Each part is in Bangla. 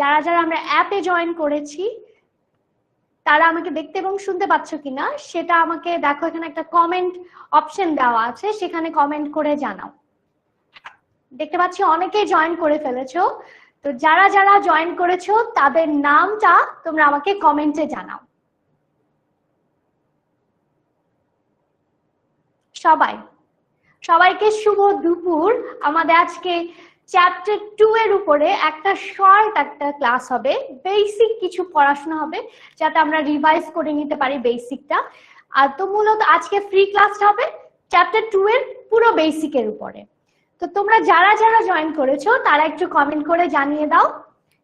যারা যারা আমরা অ্যাপে জয়েন করেছি তারা আমাকে দেখতে এবং শুনতে পাচ্ছ কিনা সেটা আমাকে দেখো, এখানে একটা কমেন্ট অপশন দেওয়া আছে, সেখানে কমেন্ট করে জানাও। দেখতে পাচ্ছি অনেকেই জয়েন করে ফেলেছো, তো যারা যারা জয়েন করেছো তাদের নামটা তোমরা আমাকে কমেন্টে জানাও। সবাইকে শুভ দুপুর। আমাদের আজকে চ্যাপ্টার 2 এর উপরে একটা শর্ট একটা ক্লাস হবে, বেসিক কিছু পড়াশোনা হবে যাতে আমরা রিভাইজ করে নিতে পারি বেসিকটা। আর তো মূলত আজকে ফ্রি ক্লাসটা হবে চ্যাপ্টার 2 এর পুরো বেসিকের উপরে। তো তোমরা যারা যারা জয়েন করেছো তারা একটু কমেন্ট করে জানিয়ে দাও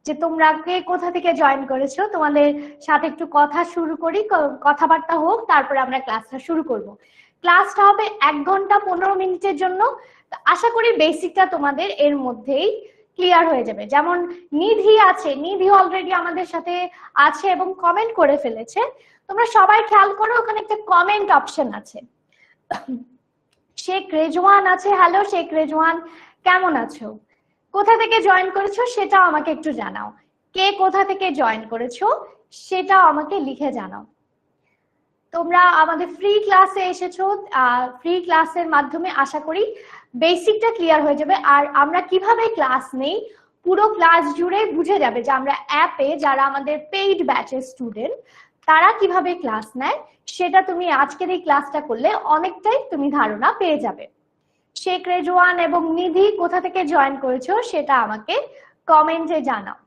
যে তোমরা কে কোথা থেকে জয়েন করেছো। তোমাদের সাথে একটু কথা শুরু করি, কথাবার্তা হোক, তারপরে আমরা ক্লাসটা শুরু করব। ক্লাসটা হবে 1 ঘন্টা 15 মিনিটের জন্য। আশা করি বেসিকটা তোমাদের এর মধ্যেই ক্লিয়ার হয়ে যাবে। যেমন নিধি আছে, নিধি অলরেডি আমাদের সাথে আছে এবং কমেন্ট করে ফেলেছে। তোমরা সবাই খেয়াল করো, ওখানে একটা কমেন্ট অপশন আছে। শেখ রেজওয়ান আছে, হ্যালো শেখ রেজওয়ান, কেমন আছো? কোথা থেকে জয়েন করেছো সেটাও আমাকে একটু জানাও। কে কোথা থেকে জয়েন করেছো সেটাও আমাকে লিখে জানাও। তোমরা আমাদের ফ্রি ক্লাসে এসেছো, ফ্রি ক্লাসের মাধ্যমে আশা করি বেসিকটা ক্লিয়ার হয়ে যাবে। আর আমরা কিভাবে ক্লাস নেই পুরো ক্লাস জুড়ে বুঝে যাবে যে আমরা অ্যাপে যারা আমাদের পেইড ব্যাচের স্টুডেন্ট তারা কিভাবে ক্লাস নেয়, সেটা তুমি আজকের এই ক্লাসটা করলে অনেকটাই তুমি ধারণা পেয়ে যাবে। শেখ রেজওয়ান এবং নিধি কোথা থেকে জয়েন করেছো সেটা আমাকে কমেন্টে জানাও।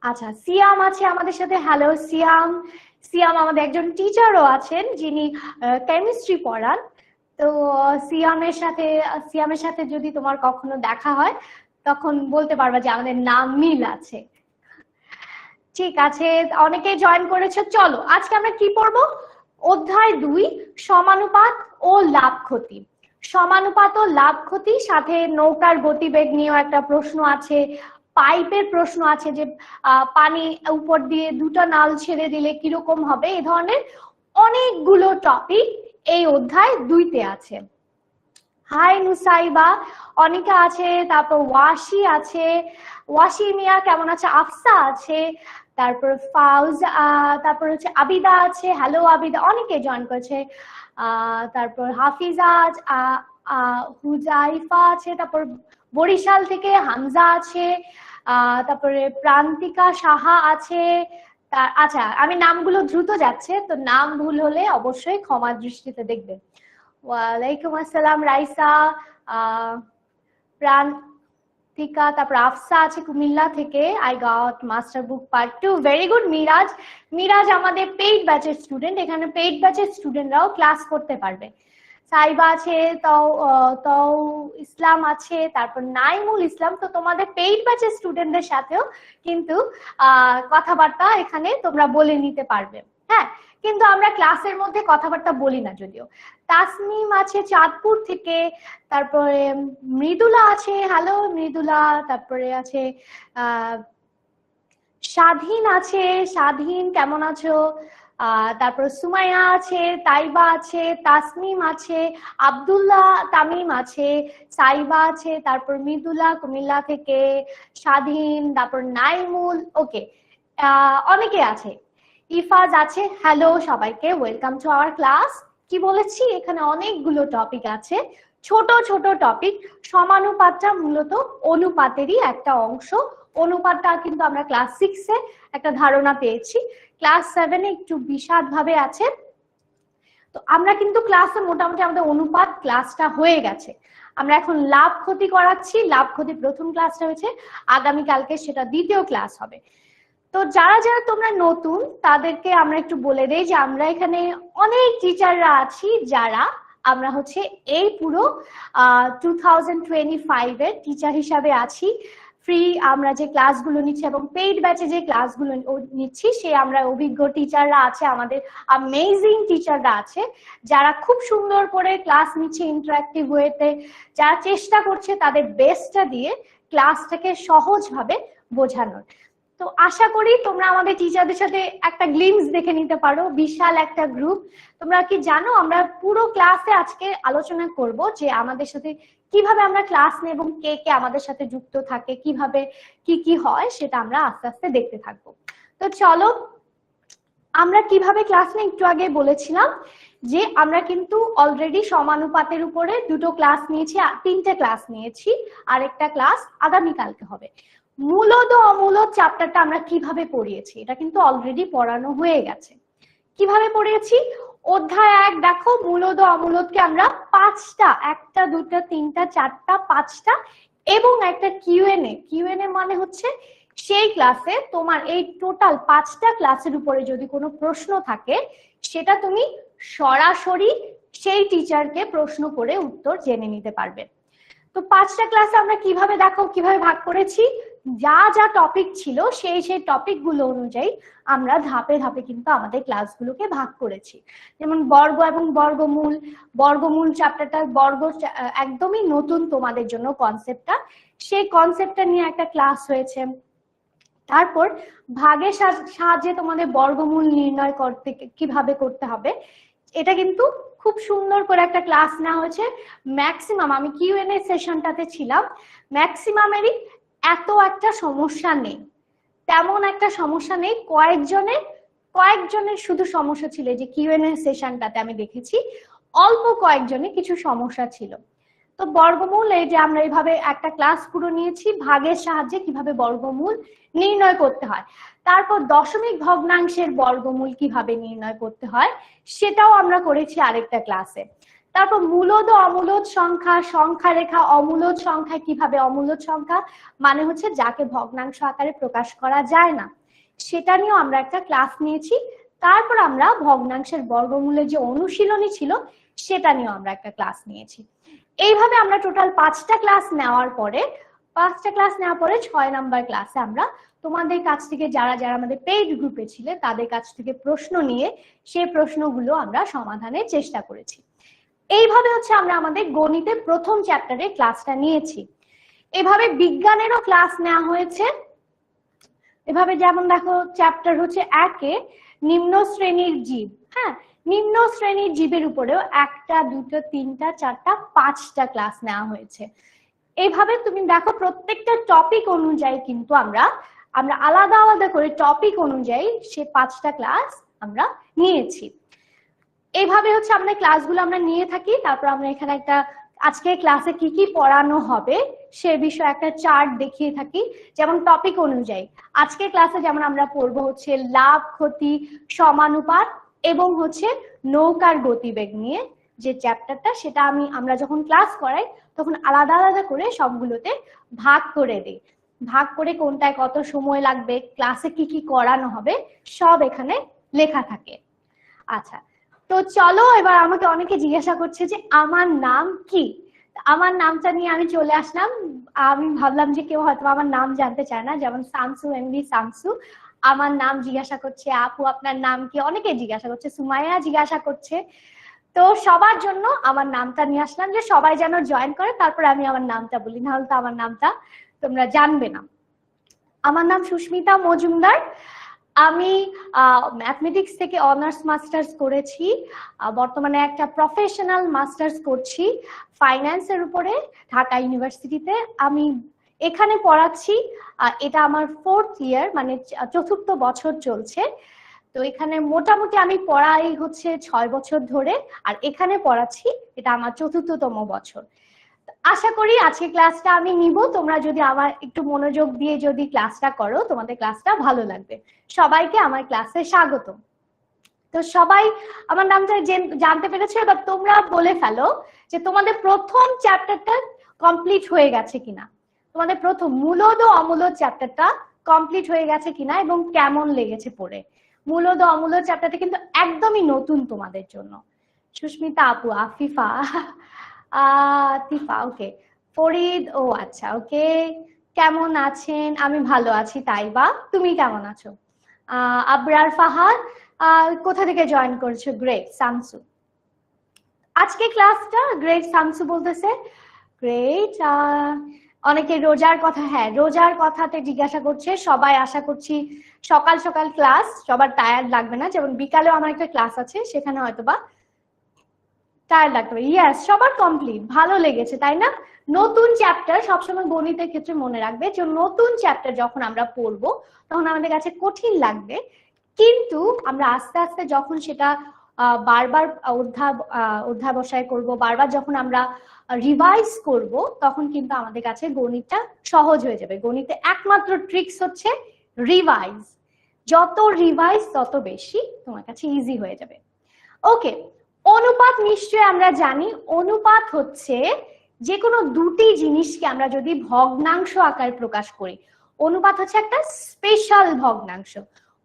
আচ্ছা, সিয়াম আছে আমাদের সাথে, হ্যালো সিয়াম। সিয়াম আমাদের একজন টিচারও আছেন যিনি কেমিস্ট্রি পড়ান। তো সিয়ামের সাথে যদি তোমার কখনো দেখা হয় তখন বলতে পারবা যে আমাদের নাম মিল আছে। ঠিক আছে, অনেকে জয়েন করেছে। চলো আজকে আমরা কি পড়বো? অধ্যায় 2 সমানুপাত ও লাভ ক্ষতি। সমানুপাত ও লাভ ক্ষতি, সাথে নৌকার গতিবেগ নিয়েও একটা প্রশ্ন আছে, পাইপের প্রশ্ন আছে যে পানি উপর দিয়ে দুটো নাল ছেড়ে দিলে কিরকম হবে। এই ধরনের অনেকগুলো টপিক এই অধ্যায় 2-তে আছে। হাই নুসাইবা, অনিকা আছে, তারপর ওয়াশি আছে, ওয়াশি মিয়া কেমন আছে, আফসা আছে, তারপর ফাউজ, তারপর হচ্ছে আবিদা আছে, হ্যালো আবিদা, অনেকে জয়েন করেছে। তারপর হাফিজা, হুজাইফা আছে, তারপর বরিশাল থেকে হামজা আছে, তারপরে প্রান্তিকা সাহা আছে। আচ্ছা, আমি নামগুলো দ্রুত যাচ্ছে, তো নাম ভুল হলে অবশ্যই ক্ষমা দৃষ্টিতে দেখবেন। ওয়ালাইকুম আসসালাম রাইসা, প্রান্তিকা, তারপর আফসা আছে কুমিল্লা থেকে। I got master book part 2, very good. Miraj, Miraj আমাদের পেইড ব্যাচের স্টুডেন্ট, এখানে পেইড ব্যাচের স্টুডেন্টরাও ক্লাস করতে পারবে। সাইবা আছে, তাও ইসলাম আছে, তারপর নাইমুল ইসলাম। তো তোমাদের পেইড ব্যাচের স্টুডেন্টদের সাথেও কিন্তু কথাবার্তা এখানে তোমরা বলে নিতে পারবে। হ্যাঁ, কিন্তু আমরা ক্লাসের মধ্যে কথাবার্তা বলি না যদিও। তাসমিম আছে চাঁদপুর থেকে, তারপরে মৃদুলা আছে, হ্যালো মৃদুলা, তারপরে আছে স্বাধীন আছে, স্বাধীন কেমন আছো? তারপর সুমাইয়া আছে, তাইবা আছে, তাসমিম আছে, আব্দুল্লাহ তামিম আছে, সাইবা আছে, তারপর মৃদুলা কুমিল্লা থেকে, স্বাধীন, তারপর নাইমুল, ওকে, অনেকে আছে। ইফাজ আছে, হ্যালো সবাইকে, ওয়েলকাম টু আওয়ার ক্লাস। কি বলেছি, এখানে অনেকগুলো টপিক আছে, ছোট ছোট টপিক। সমানুপাতটা মূলত অনুপাতেরই একটা অংশ। অনুপাতটা কিন্তু আমরা ক্লাস 6-এ একটা ধারণা পেয়েছি, ক্লাস 7-এ একটু বিশদ ভাবে আছে। তো আমরা কিন্তু ক্লাসে মোটামুটি আমাদের অনুপাত ক্লাসটা হয়ে গেছে। আমরা এখন লাভ ক্ষতি করাচ্ছি। লাভ ক্ষতি প্রথম ক্লাসটা হয়েছে, আগামীকালকে সেটা দ্বিতীয় ক্লাস হবে। তো যারা যারা তোমরা নতুন তাদেরকে আমরা একটু বলে দেই যে আমরা এখানে অনেক টিচাররা আছি যারা আমরা হচ্ছে এই পুরো 2025 এর টিচার হিসাবে আছি। ফ্রি আমরা যে ক্লাসগুলো নিচ্ছি এবং পেইড ব্যাচে যে ক্লাসগুলো নিচ্ছি, সে আমরা অভিজ্ঞ টিচাররা আছে, আমাদের অ্যামেজিং টিচাররা আছে যারা খুব সুন্দর করে ক্লাস নিচ্ছে ইন্টারঅ্যাক্টিভ ওয়েতে, যারা চেষ্টা করছে তাদের বেস্টটা দিয়ে ক্লাসটাকে সহজভাবে বোঝানোর। তো আশা করি তোমরা আমাদের টিচারদের সাথে একটা গ্লিমস দেখে নিতে পারো, বিশাল একটা গ্রুপ। তোমরা কি জানো আমরা পুরো ক্লাসে আজকে আলোচনা করব যে আমাদের সাথে কিভাবে আমরা ক্লাস নেব এবং কে কে আমাদের সাথে যুক্ত থাকে, কিভাবে কি হয় সেটা আমরা আস্তে আস্তে দেখতে থাকবো। তো চলো, আমরা কিভাবে ক্লাস নেই একটু আগে বলেছিলাম যে আমরা কিন্তু অলরেডি সমানুপাতের উপরে দুটো ক্লাস নিয়েছি, তিনটে ক্লাস নিয়েছি, আরেকটা ক্লাস আগামীকালকে হবে। মূলদ ও অমূলদ চ্যাপ্টারটা আমরা কিভাবে পড়িয়েছি এটা কিন্তু অলরেডি পড়ানো হয়ে গেছে। কিভাবে পড়িয়েছি? অধ্যায় 1 দেখো, মূলদ ও অমূলদকে আমরা 5টা, 1টা 2টা 3টা 4টা 5টা এবং একটা কিউএনএ মানে হচ্ছে সেই ক্লাসে তোমার এই টোটাল 5টা ক্লাসের উপরে যদি কোনো প্রশ্ন থাকে সেটা তুমি সরাসরি সেই টিচারকে প্রশ্ন করে উত্তর জেনে নিতে পারবে। তো 5টা ক্লাসে আমরা কিভাবে দেখো কিভাবে ভাগ করেছি, যা যা টপিক ছিল সেই টপিক গুলো অনুযায়ী আমরা ধাপে ধাপে কিন্তু আমাদের ক্লাসগুলোকে ভাগ করেছি। যেমন বর্গ এবং বর্গমূল চ্যাপ্টারটা একদমই নতুন তোমাদের জন্য কনসেপ্টটা, সেই কনসেপ্টটা নিয়ে একটা ক্লাস হয়েছে। তারপর ভাগের সাহায্যে তোমাদের বর্গমূল নির্ণয় করতে কিভাবে করতে হবে এটা কিন্তু খুব সুন্দর করে একটা ক্লাস নেওয়া হয়েছে। ম্যাক্সিমাম, আমি কিউএনএ সেশনটাতে ছিলাম, ম্যাক্সিমামেরই এত একটা সমস্যা নেই, তেমন একটা সমস্যা নেই। কয়েকজনের শুধু সমস্যা ছিল, যে কিউএনএ সেশনটাতে আমি দেখেছি অল্প কয়েকজনের কিছু সমস্যা ছিল। তো বর্গমূল, এই যে আমরা এইভাবে একটা ক্লাস পুরো নিয়েছি, ভাগের সাহায্যে কিভাবে বর্গমূল নির্ণয় করতে হয়, তারপর দশমিক ভগ্নাংশের বর্গমূল কিভাবে নির্ণয় করতে হয় সেটাও আমরা করেছি আরেকটা ক্লাসে। তারপর মূলদ ও অমূলদ সংখ্যা রেখা, অমূলদ সংখ্যা কিভাবে, অমূলদ সংখ্যা মানে হচ্ছে যাকে ভগ্নাংশ আকারে প্রকাশ করা যায় না, সেটা নিয়েও আমরা একটা ক্লাস নিয়েছি। তারপর আমরা ভগ্নাংশের বর্গমূলের যে অনুশীলনী ছিল সেটা নিয়েও আমরা একটা ক্লাস নিয়েছি। এইভাবে আমরা টোটাল 5টা ক্লাস নেওয়ার পরে 6 নাম্বার ক্লাসে আমরা তোমাদের কাছ থেকে যারা আমাদের পেইড গ্রুপে ছিলে তাদের কাছ থেকে প্রশ্ন নিয়ে সেই প্রশ্নগুলো আমরা সমাধানের চেষ্টা করেছি। এইভাবে হচ্ছে আমরা আমাদের গণিতের প্রথম চ্যাপ্টারের ক্লাসটা নিয়েছি। এভাবে বিজ্ঞানেরও ক্লাস নেওয়া হয়েছে। এভাবে যেমন দেখো, চ্যাপ্টার হচ্ছে 1-এ নিম্ন শ্রেণীর জীব, হ্যাঁ, নিম্ন শ্রেণীর জীবের উপরেও 1টা 2টা 3টা 4টা 5টা ক্লাস নেওয়া হয়েছে। এইভাবে তুমি দেখো প্রত্যেকটা টপিক অনুযায়ী কিন্তু আমরা আলাদা আলাদা করে টপিক অনুযায়ী সে 5টা ক্লাস আমরা নিয়েছি। এইভাবে হচ্ছে আমাদের ক্লাসগুলো আমরা নিয়ে থাকি। তারপর আমরা এখানে একটা আজকে ক্লাসে কি কি পড়ানো হবে সে বিষয়ে একটা চার্ট দেখিয়ে থাকি, যেমন টপিক অনুযায়ী। আজকে ক্লাসে যেমন আমরা পড়বো হচ্ছে লাভ ক্ষতি সমানুপাত এবং হচ্ছে নৌকার গতিবেগ নিয়ে যে চ্যাপ্টারটা, সেটা আমরা যখন ক্লাস করাই তখন আলাদা আলাদা করে সবগুলোতে ভাগ করে দিই, ভাগ করে কোনটায় কত সময় লাগবে, ক্লাসে কি কি করানো হবে সব এখানে লেখা থাকে। আচ্ছা, তো চলো, এবার আমাকে অনেকে জিজ্ঞাসা করছে যে আমার নাম কি। আমার নামটা নিয়ে আমি চলে আসলাম। আমি ভাবলাম যে কেউ হয়তো আমার নাম জানতে চায় না, যেমন শামসু, এমডি শামসু আমার নাম জিজ্ঞাসা করছে, আপু আপনার নাম কি, অনেকে জিজ্ঞাসা করছে, সুমাইয়া জিজ্ঞাসা করছে। তো সবার জন্য আমার নামটা নিয়ে আসলাম যে সবাই যেন জয়েন করে, তারপর আমি আমার নামটা বলি, নাহলে তো আমার নামটা তোমরা জানবে না। আমার নাম সুস্মিতা মজুমদার। আমি ম্যাথমেটিক্স থেকে অনার্স মাস্টার্স করেছি, বর্তমানে একটা প্রফেশনাল মাস্টার্স করছি ফাইন্যান্সের উপরে ঢাকা ইউনিভার্সিটিতে। আমি এখানে পড়াচ্ছি, এটা আমার 4th ইয়ার, মানে 4র্থ বছর চলছে। তো এখানে মোটামুটি আমি পড়াই হচ্ছে 6 বছর ধরে, আর এখানে পড়াচ্ছি এটা আমার 4র্থতম বছর। আশা করি আজকে ক্লাসটা আমি নিব, তোমরা যদি আমার একটু মনোযোগ দিয়ে যদি ক্লাসটা করো তোমাদের ক্লাসটা ভালো লাগবে। সবাইকে আমার ক্লাসে স্বাগত। তো সবাই আমার নামটা জানতে পেরেছো, এবার তোমরা বলে ফেলো যে তোমাদের প্রথম চ্যাপ্টারটা কমপ্লিট হয়ে গেছে কিনা, তোমাদের প্রথম মূলদ ও অমূলদ চ্যাপ্টারটা কমপ্লিট হয়ে গেছে কিনা এবং কেমন লেগেছে পড়ে। মূলদ ও অমূলদ চ্যাপ্টারটা কিন্তু একদমই নতুন তোমাদের জন্য। সুস্মিতা আপু, আফিফা, আতিফা, ওকে, ফরিদ, ও আচ্ছা, ওকে, কেমন আছেন? আমি ভালো আছি। তাইবা, তুমি কেমন আছো? আবরার ফাহাদ, কোথা থেকে জয়েন করছো? গ্রেট শামসু। আজকে ক্লাসটা গ্রেট শামসু বলতেছে, গ্রেট। অনেকে রোজার কথা, হ্যাঁ রোজার কথাতে জিজ্ঞাসা করছে। সবাই আশা করছি সকাল সকাল ক্লাস, সবার টায়ার্ড লাগবে না, যেমন বিকালেও আমার একটা ক্লাস আছে সেখানে হয়তোবা টায়ার্ড লাগতে পারে। ইয়েস, সবার কমপ্লিট, ভালো লেগেছে তাই না? নতুন চ্যাপ্টার সবসময় গণিতের ক্ষেত্রে মনে রাখবে যে নতুন চ্যাপ্টার যখন আমরা পড়বো তখন আমাদের কাছে কঠিন লাগবে, কিন্তু আমরা আস্তে আস্তে যখন সেটা বারবার অধ্যাবসায় করব, বারবার যখন আমরা রিভাইজ করব, তখন কিন্তু আমাদের কাছে গণিতটা সহজ হয়ে যাবে। গণিতে একমাত্র ট্রিক্স হচ্ছে রিভাইজ। যত রিভাইজ তত বেশি তোমার কাছে ইজি হয়ে যাবে। ওকে, অনুপাত নিশ্চয়ই আমরা জানি। অনুপাত হচ্ছে যে কোনো দুটি জিনিসকে আমরা যদি ভগ্নাংশ আকারে প্রকাশ করি, অনুপাত হচ্ছে একটা স্পেশাল ভগ্নাংশ।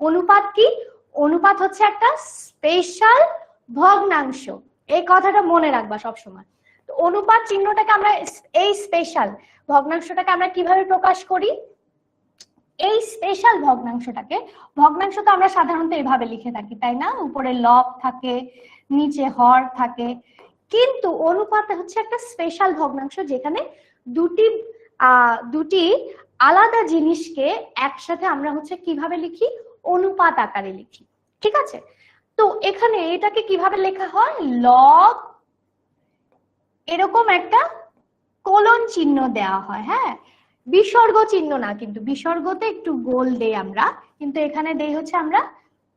অনুপাত কি? অনুপাত হচ্ছে একটা স্পেশাল ভগ্নাংশ। এই কথাটা মনে রাখবা সবসময়। তো অনুপাত চিহ্নটাকে আমরা, এই স্পেশাল ভগ্নাংশটাকে আমরা কিভাবে প্রকাশ করি? এই স্পেশাল ভগ্নাংশটাকে, ভগ্নাংশ তো আমরা সাধারণত এভাবে লিখে থাকি, তাই না? উপরে লব থাকে, নিচে হর থাকে, কিন্তু অনুপাতে হচ্ছে একটা স্পেশাল ভগ্নাংশ যেখানে দুটি আলাদা জিনিসকে একসাথে আমরা হচ্ছে কিভাবে লিখি? অনুপাত আকারে লিখি। ঠিক আছে? তো এখানে এটাকে কিভাবে লেখা হয়? লব, এরকম একটা কোলন চিহ্ন দেওয়া হয়। হ্যাঁ, বিসর্গ চিহ্ন না, কিন্তু বিসর্গতে একটু গোল দেই আমরা, কিন্তু এখানে দেই হচ্ছে আমরা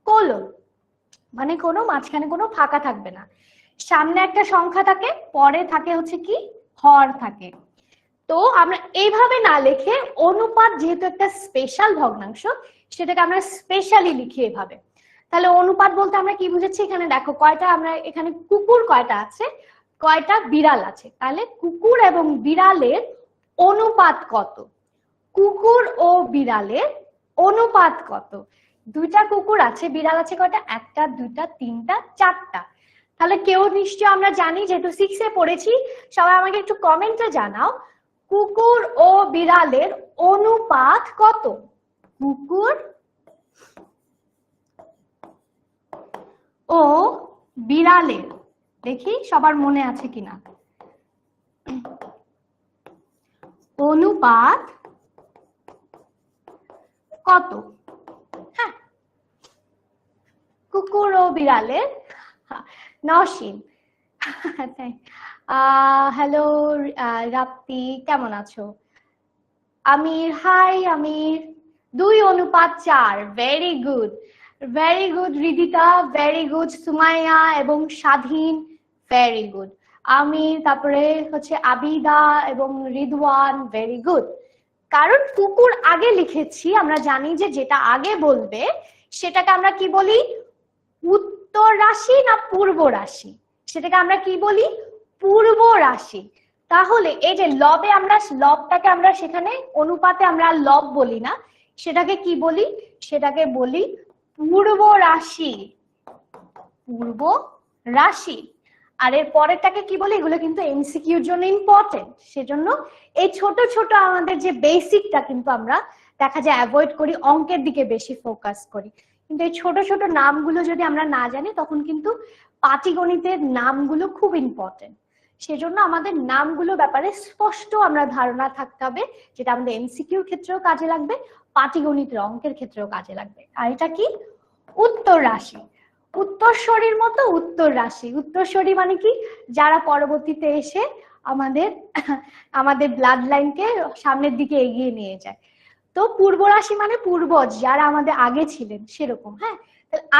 কোলন, মানে কোনো মাঝখানে কোনো ফাঁকা থাকবে না। সামনে একটা সংখ্যা থাকে, পরে থাকে হচ্ছে কি? হর থাকে। তো আমরা এইভাবে না লিখে, অনুপাত যেহেতু একটা স্পেশাল ভগ্নাংশ, সেটাকে আমরা স্পেশালি লিখি এভাবে। তাহলে অনুপাত বলতে আমরা কি বুঝেছি? এখানে দেখো কয়টা, আমরা এখানে কুকুর কয়টা আছে, কয়টা বিড়াল আছে, তাহলে কুকুর এবং বিড়ালের অনুপাত কত? কুকুর ও বিড়ালের অনুপাত কত? দুইটা কুকুর আছে, বিড়াল আছে কয়টা? একটা, দুইটা, তিনটা, চারটা। তাহলে কেউ নিশ্চয় আমরা জানি, যেহেতু 6 এ পড়েছি, সবাই আমাকে একটু কমেন্টে জানাও কুকুর ও বিড়ালের অনুপাত কত? কুকুর ও বিড়ালের, দেখি সবার মনে আছে কিনা, অনুপাত কত? হ্যাঁ, কুকুর ও বিড়ালের। নসীম, হ্যালো রাপ্তি, কেমন আছো? আমির, হাই আমির। 2:4, very good, very good Ridita, very good Sumaiya এবং স্বাধীন, ভেরি গুড। আমির, তারপরে হচ্ছে আবিদা এবং রিদওয়ান, ভেরি গুড। কারণ কুকুর আগে লিখেছি, আমরা জানি যে যেটা আগে বলবে সেটাকে আমরা কি বলি? উত্তর রাশি না পূর্ব রাশি? সেটাকে আমরা কি বলি? পূর্ব রাশি। তাহলে এই যে লবে, আমরা লবটাকে আমরা সেখানে অনুপাতে আমরা লব বলি না, সেটাকে কি বলি? সেটাকে বলি পূর্ব রাশি। পূর্ব রাশি। আর এর পরেরটাকে কি বলি? এগুলো কিন্তু এমসিকিউর জন্য ইম্পর্টেন্ট, সেজন্য এই ছোট ছোট আমাদের যে বেসিকটা কিন্তু আমরা দেখা যায় অ্যাভয়েড করি, অঙ্কের দিকে বেশি ফোকাস করি। কিন্তু এই ছোট ছোট নামগুলো যদি আমরা না জানি, তখন কিন্তু পাটিগণিতের নামগুলো খুব ইম্পর্টেন্ট। সেজন্য আমাদের নামগুলো ব্যাপারে স্পষ্ট আমরা ধারণা থাকতে হবে, যেটা আমাদের এমসিকিউর ক্ষেত্রেও কাজে লাগবে, পাটিগণিতের অঙ্কের ক্ষেত্রেও কাজে লাগবে। আর এটা কি? উত্তর রাশি। উত্তরসূরির মতো উত্তর রাশি। উত্তরসূরি মানে কি? যারা পরবর্তীতে এসে আমাদের ব্লাড লাইনকে সামনের দিকে এগিয়ে নিয়ে যায়। তো পূর্ব রাশি মানে পূর্বজ, যারা আমাদের আগে ছিলেন সেরকম। হ্যাঁ,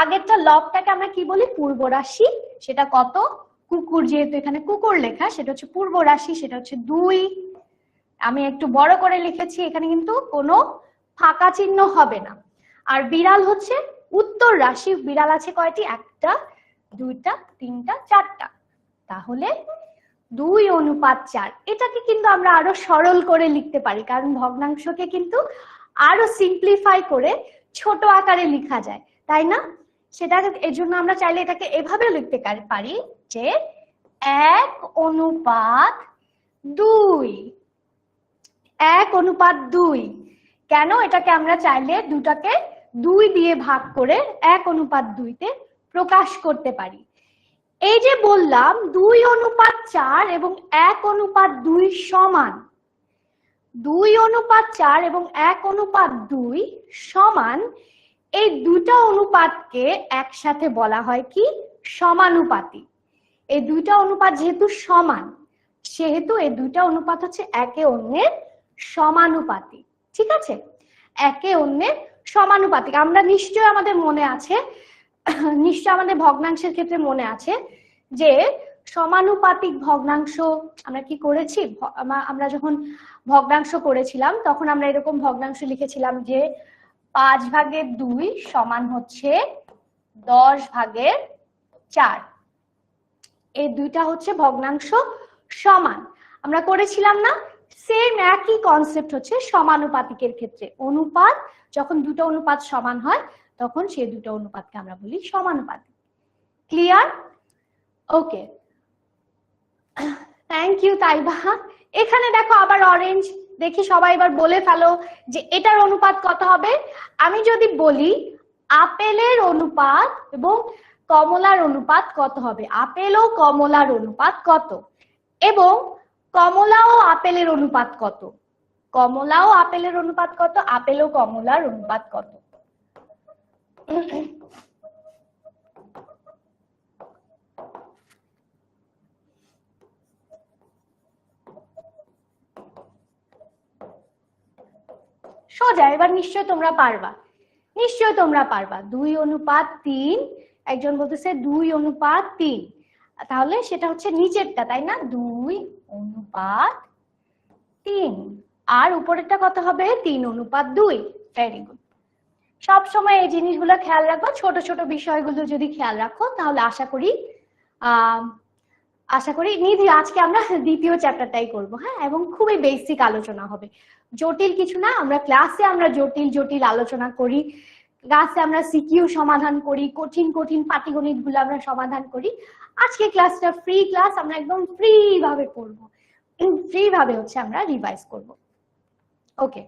আগেরটা লবটাকে আমরা কি বলি? পূর্ব রাশি। সেটা কত? কুকুর, যেহেতু এখানে কুকুর লেখা, সেটা হচ্ছে পূর্ব রাশি, সেটা হচ্ছে 2। আমি একটু বড় করে লিখেছি, এখানে কিন্তু কোনো ফাঁকা চিহ্ন হবে না। আর বিড়াল হচ্ছে উত্তর রাশি। বিড়াল আছে কয়টি? একটা, দুইটা, তিনটা, চারটা। তাহলে 2:4। এটাকে কিন্তু আমরা আরো সরল করে লিখতে পারি, কারণ ভগ্নাংশকে কিন্তু আরো সিম্পলিফাই করে ছোট আকারে লেখা যায়, তাই না? সেটা এর জন্য আমরা চাইলে এটাকে এভাবে লিখতে পারি যে 1:2। 1:2। কেন? এটাকে আমরা চাইলে দুটাকে 2 দিয়ে ভাগ করে 1:2-তে প্রকাশ করতে পারি। এই যে বললাম 2:4 এবং 1:2 সমান, 2:4 এবং 1:2 সমান, এই দুটা অনুপাতকে একসাথে বলা হয় কি? সমানুপাতি। এই দুইটা অনুপাত যেহেতু সমান, সেহেতু এই দুইটা অনুপাত হচ্ছে একে অন্যের সমানুপাতিক। ঠিক আছে, একে অন্যের সমানুপাতিক। আমরা নিশ্চয়ই আমাদের মনে আছে, নিশ্চয় আমাদের ভগ্নাংশের ক্ষেত্রে মনে আছে যে সমানুপাতিক ভগ্নাংশ আমরা কি করেছি, আমরা যখন ভগ্নাংশ করেছিলাম তখন আমরা এরকম ভগ্নাংশ লিখেছিলাম যে 5/2 সমান হচ্ছে 10/4। এই দুইটা হচ্ছে ভগ্নাংশ সমান, আমরা করেছিলাম না? সেম একই কনসেপ্ট হচ্ছে সমানুপাতিকের ক্ষেত্রে। অনুপাত যখন দুটো অনুপাত সমান হয় তখন সেই দুটো অনুপাতকে আমরা বলি সমানুপাতিক। Clear? Okay, thank you Taiba. এখানে দেখো আবার অরেঞ্জ, দেখি সবাই এবার বলে ফেলো যে এটার অনুপাত কত হবে। আমি যদি বলি আপেলের অনুপাত এবং কমলার অনুপাত কত হবে, আপেল ও কমলার অনুপাত কত, এবং কমলা ও আপেলের অনুপাত কত, কমলা ও আপেলের অনুপাত কত, আপেল ও কমলার অনুপাত কত। সোজা, এবার নিশ্চয় তোমরা পারবা, নিশ্চয় তোমরা পারবা। 2:3, একজন বলতেছে 2:3, তাহলে সেটা হচ্ছে নিচেরটা, তাই না? 2:3, আর উপরেরটা কত হবে? 3:2। Very good. সবসময় এই জিনিসগুলো খেয়াল রাখবো, ছোট ছোট বিষয়গুলো যদি খেয়াল রাখো তাহলে আশা করি নিধি আজকে আমরা দ্বিতীয় চ্যাপ্টারটাই করবো, হ্যাঁ, এবং খুবই বেসিক আলোচনা হবে, জটিল কিছু না। আমরা ক্লাসে আমরা জটিল জটিল আলোচনা করি, ক্লাসে আমরা সিকিউ সমাধান করি, কঠিন কঠিন পাটিগণিত গুলো আমরা সমাধান করি। আজকে ক্লাসটা ফ্রি ক্লাস, আমরা একদম ফ্রি ভাবে করব, ফ্রি ভাবে হচ্ছে আমরা রিভাইজ করব। ওকে,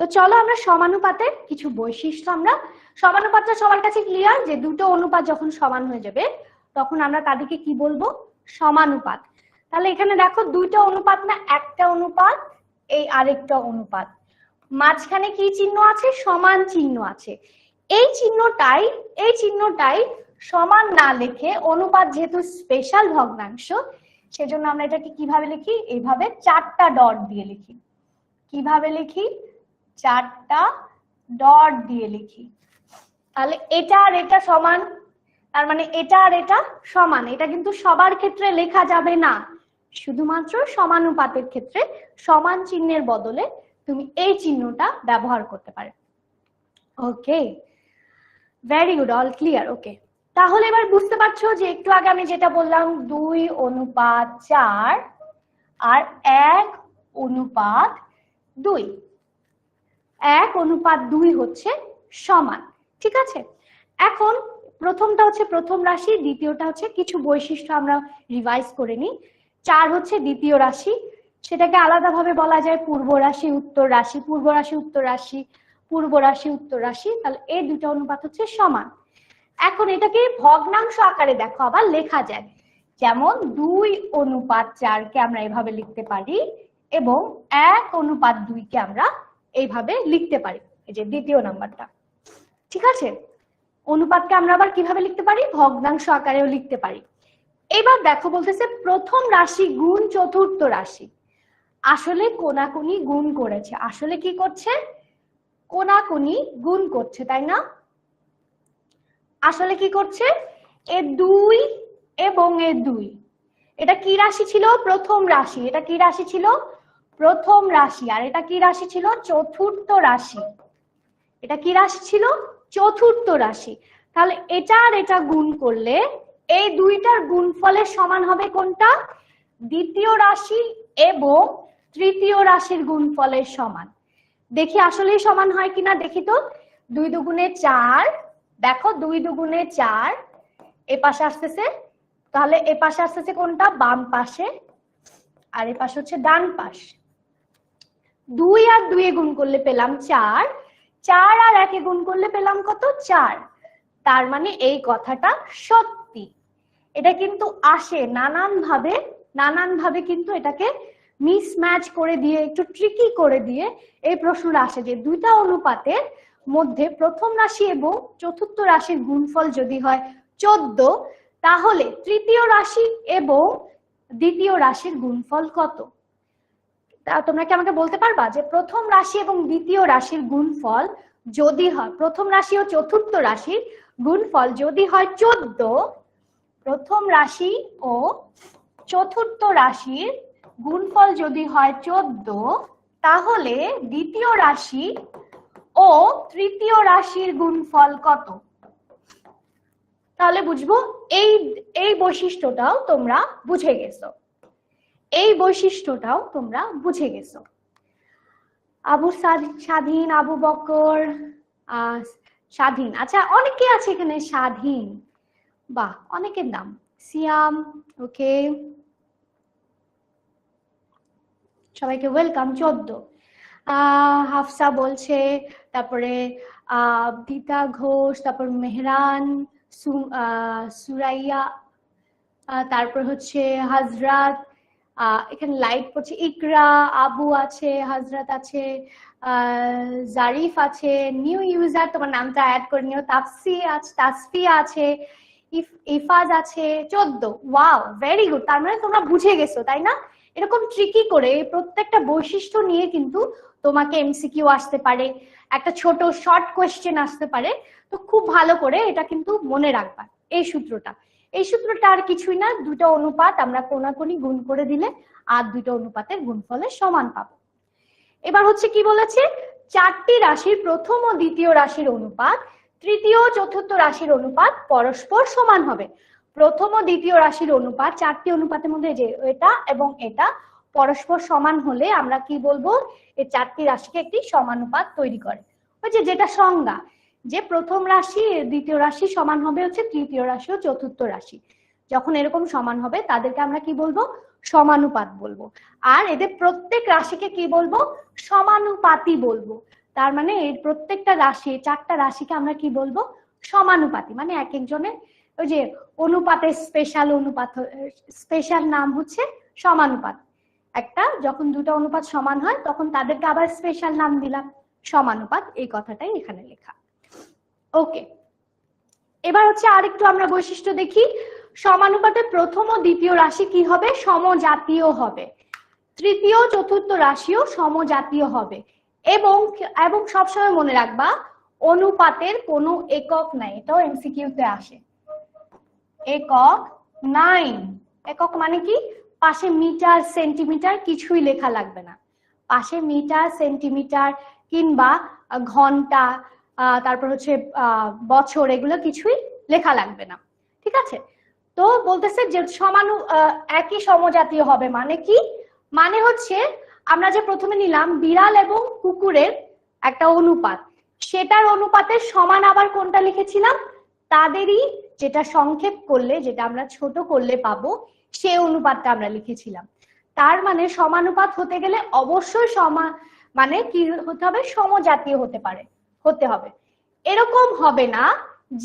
তো চলো আমরা সমানুপাতের কিছু বৈশিষ্ট্য, আমরা সমানুপাতটা সবার কাছে ক্লিয়ার যে দুটো অনুপাত যখন সমান হয়ে যাবে তখন আমরা তাদেরকে কি বলবো? সমানুপাত। তাহলে এখানে দেখো দুইটা অনুপাত না, একটা অনুপাত, এই আরেকটা অনুপাত, মাঝখানে কি চিহ্ন আছে? সমান চিহ্ন আছে। এই চিহ্নটাই সমান না লিখে, অনুপাত যেহেতু স্পেশাল ভগ্নাংশ সেজন্য আমরা এটাকে কিভাবে লিখি? এইভাবে 4টা ডট দিয়ে লিখি। কিভাবে লিখি? 4টা ডট দিয়ে লিখি। তাহলে এটা আর এটা সমান, তার মানে এটা আর এটা সমান। এটা কিন্তু সবার ক্ষেত্রে লেখা যাবে না, শুধুমাত্র সমানুপাতের ক্ষেত্রে সমান চিহ্নের বদলে তুমি এই চিহ্নটা ব্যবহার করতে পারো। ওকে, ভেরি গুড, অল ক্লিয়ার। ওকে, তাহলে এবার বুঝতে পারছো যে একটু আগে আমি যেটা বললাম 2:4 আর 1:2, 1:2 হচ্ছে সমান। ঠিক আছে, এখন প্রথমটা হচ্ছে প্রথম রাশি, দ্বিতীয়টা হচ্ছে কিছু বৈশিষ্ট্য আমরা রিভাইজ করে নিই। 4 হচ্ছে দ্বিতীয় রাশি, সেটাকে আলাদাভাবে বলা যায় পূর্ব রাশি উত্তর রাশি, পূর্ব রাশি উত্তর রাশি, পূর্ব রাশি উত্তর রাশি। তাহলে এই দুটো অনুপাত হচ্ছে সমান। এখন এটাকে ভগ্নাংশ আকারে দেখো আবার লেখা যায়, যেমন 2:4 কে আমরা এভাবে লিখতে পারি এবং 1:2 কে আমরা এইভাবে লিখতে পারি, এই যে দ্বিতীয় নাম্বারটা। ঠিক আছে, অনুপাতকে আমরা আবার কিভাবে লিখতে পারি? ভগ্নাংশ আকারেও লিখতে পারি। এবার দেখো বলতেছে প্রথম রাশি গুণ চতুর্থ রাশি। আসলে কোনাকুনি গুণ করেছে, আসলে কি করছে? কোনাকুনি গুণ করছে, তাই না? আসলে কি করছে? এ 2 এবং এ 2, এটা কি রাশি ছিল? প্রথম রাশি। এটা কি রাশি ছিল? প্রথম রাশি। আর এটা কি রাশি ছিল? চতুর্থ রাশি। এটা কি রাশি ছিল? চতুর্থ রাশি। তাহলে এটা আর এটা গুণ করলে এই দুইটার গুণফলের সমান হবে কোনটা? দ্বিতীয় রাশি এবং তৃতীয় রাশির গুণফলের সমান। দেখি আসলেই সমান হয় কিনা, দেখি তো। 2 দুগুণে 4, দেখো 2 দুগুণে 4, এ পাশে আসতেছে, তাহলে এ পাশে আসতেছে কোনটা? বাম পাশে, আর এ পাশে হচ্ছে ডান পাশ। 2 আর 2 এ গুণ করলে পেলাম 4, 4 আর 1 এ গুণ করলে পেলাম কত? 4। তার মানে এই কথাটা সত্যি। এটা কিন্তু আসে নানান ভাবে কিন্তু এটাকে মিসম্যাচ করে দিয়ে, একটু ট্রিকি করে দিয়ে এই প্রশ্নটা আসে যে দুইটা অনুপাতের মধ্যে প্রথম রাশি এবং চতুর্থ রাশির গুণফল যদি হয় 14, তাহলে তৃতীয় রাশি এবং দ্বিতীয় রাশির গুণফল কত? তোমরা কি আমাকে বলতে পারবা যে প্রথম রাশি এবং দ্বিতীয় রাশির গুণফল যদি হয়, প্রথম রাশি ও চতুর্থ রাশির গুণফল যদি হয় 14, প্রথম রাশি ও চতুর্থ রাশির গুণফল যদি হয় 14, তাহলে দ্বিতীয় রাশি ও তৃতীয় রাশির গুণফল কত? তাহলে বুঝবো এই বৈশিষ্ট্যটাও তোমরা বুঝে গেছো, এই বৈশিষ্ট্যটাও তোমরা বুঝে গেছো। আবু স্বাধীন, আবু বকর, স্বাধীন, আচ্ছা অনেকে আছে এখানে স্বাধীন, বাহ অনেকের নাম, সিয়াম, ওকে, সবাইকে ওয়েলকাম। 14 হাফসা বলছে, তারপরে দীতা ঘোষ, তারপর মেহরান, সুরাইয়া, তারপর হচ্ছে হজরত, এখানে লাইট পড়ছে, ইকরা, আবু আছে, হজরত আছে, জারিফ আছে, নিউ ইউজার তোমার নামটা অ্যাড করে নিও, তাসফিয়া আছে, ইফাজ আছে। 14, ওয়াও ভেরি গুড। তার মানে তোমরা বুঝে গেছো তাই না? এরকম ট্রিকি করে প্রত্যেকটা বৈশিষ্ট্য নিয়ে কিন্তু তোমাকে এমসিকিউ আসতে পারে, একটা ছোট শর্ট কোয়েশ্চেন আসতে পারে। তো খুব ভালো করে এটা কিন্তু মনে রাখবা এই সূত্রটা। এই সূত্রটা আর কিছুই না, দুটো অনুপাত আমরা কোনাকুনি গুণ করে দিলে আর দুটো অনুপাতের গুণফলের সমান পাবো। এবার হচ্ছে কি বলেছে, চারটি রাশির প্রথম ও দ্বিতীয় রাশির অনুপাত তৃতীয় ও চতুর্থ রাশির অনুপাত পরস্পর সমান হবে। প্রথম ও দ্বিতীয় রাশির অনুপাত, চারটি অনুপাতের মধ্যে যে এটা এবং এটা পরস্পর সমান হলে আমরা কি বলবো, এই চারটি রাশিকে একটি সমানুপাত তৈরি করে। ওই যে যেটা সংজ্ঞা, যে প্রথম রাশি দ্বিতীয় রাশি সমান হবে হচ্ছে তৃতীয় রাশি ও চতুর্থ রাশি, যখন এরকম সমান হবে তাদেরকে আমরা কি বলবো, সমানুপাত বলবো। আর এদের প্রত্যেক রাশিকে কি বলবো, সমানুপাতি বলবো। তার মানে এর প্রত্যেকটা রাশি, চারটা রাশিকে আমরা কি বলবো, সমানুপাতি। মানে এক একজনের ওই যে অনুপাতের স্পেশাল অনুপাত, স্পেশাল নাম হচ্ছে সমানুপাত। একটা যখন দুটো অনুপাত সমান হয় তখন তাদেরকে আবার স্পেশাল নাম দিলাম সমানুপাত, এই কথাটাই এখানে লেখা। ওকে, এবার হচ্ছে আরেকটু আমরা বৈশিষ্ট্য দেখি। সমানুপাতের প্রথম ও দ্বিতীয় রাশি কি হবে, সমজাতীয় হবে। তৃতীয় চতুর্থ রাশিও সমজাতীয় হবে। এবং এবং সবসময় মনে রাখবা, অনুপাতের কোনো একক নাই, এটাও এমসিকিউতে আসে। একক নাই, একক মানে কি, পাশে মিটার সেন্টিমিটার কিছুই লেখা লাগবে না। পাশে মিটার সেন্টিমিটার কিংবা ঘন্টা, তারপর হচ্ছে বছর, এগুলো কিছুই লেখা লাগবে না, ঠিক আছে? তো বলতেছে যে একই সমজাতীয় হবে মানে কি, মানে হচ্ছে আমরা যে প্রথমে নিলাম বিড়াল এবং কুকুরের একটা অনুপাত, সেটার অনুপাতের সমান আবার কোনটা লিখেছিলাম, তাদেরই যেটা সংক্ষেপ করলে, যেটা আমরা ছোট করলে পাবো, সেই অনুপাতটা আমরা লিখেছিলাম। তার মানে সমানুপাত হতে গেলে অবশ্যই মানে কি হতে হবে, সমজাতীয় হতে হবে। এরকম হবে না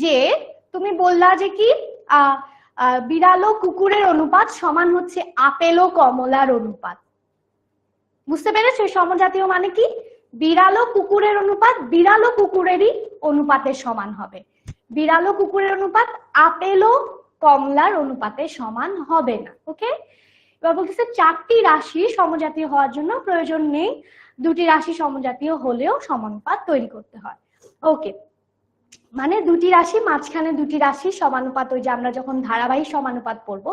যে তুমি বললা যে কি বিড়াল ও কুকুরের অনুপাত সমান হচ্ছে আপেল ও কমলার অনুপাত। বুঝতে পেরেছো সমজাতীয় মানে কি, বিড়াল ও কুকুরের অনুপাত বিড়াল ও কুকুরেরই অনুপাতের সমান হবে। বিড়াল ও কুকুরের অনুপাত আপেল ও কমলার অনুপাতের সমান হবে না। ওকে, এবার বলতেছে চারটি রাশি সমজাতীয় হওয়ার জন্য প্রয়োজন নেই, দুটি রাশি সমজাতীয় হলেও সমানুপাত তৈরি করতে হয়। ওকে, মানে দুটি রাশি, মাঝখানে দুটি রাশি সমানুপাত, ওই যে আমরা যখন ধারাবাহিক সমানুপাত পড়বো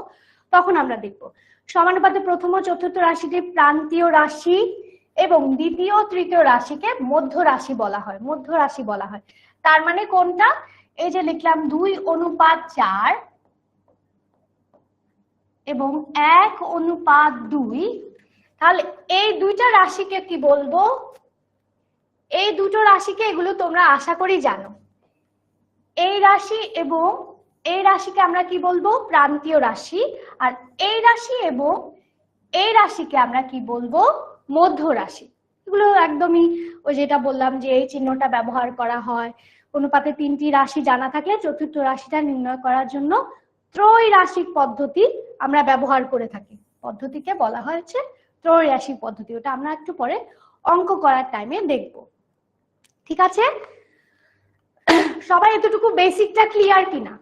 তখন আমরা দেখব। সমানুপাতে প্রথম ও চতুর্থ রাশিটি প্রান্তীয় রাশি এবং দ্বিতীয় ও তৃতীয় রাশিকে মধ্য রাশি বলা হয়, মধ্য রাশি বলা হয়। তার মানে কোনটা, এই যে লিখলাম 2:4 এবং 1:2, তাহলে এই দুইটা রাশিকে কি বলবো, এই দুটো রাশিকে, এগুলো তোমরা আশা করি জানো, এই রাশি এবং এই রাশিকে আমরা কি বলবো, প্রান্তীয় রাশি। আর এই রাশি এবং এই রাশিকে আমরা কি বলবো, মধ্য রাশি। এগুলো একদমই ওই যেটা বললাম যে এই চিহ্নটা ব্যবহার করা হয় অনুপাতে তিনটি রাশি জানা থাকলে চতুর্থ রাশিটা নির্ণয় করার জন্য ত্রৈরাশিক পদ্ধতি আমরা ব্যবহার করে থাকি। পদ্ধতিকে বলা হয়েছে ত্রৈরাশিক পদ্ধতি, ওটা আমরা একটু পরে অঙ্ক করার টাইমে দেখব। ঠিক আছে, সবাই এতটুকু বেসিকটা ক্লিয়ার কিনা?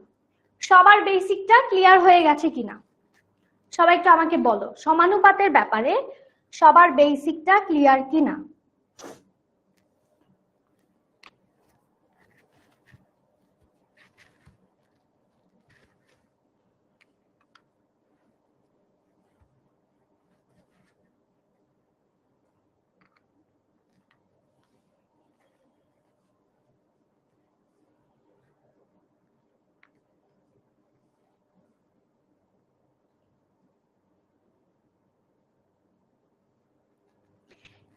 সবার বেসিকটা ক্লিয়ার হয়ে গেছে কিনা সবাই একটু আমাকে বলো, সমানুপাতের ব্যাপারে সবার বেসিকটা ক্লিয়ার কিনা?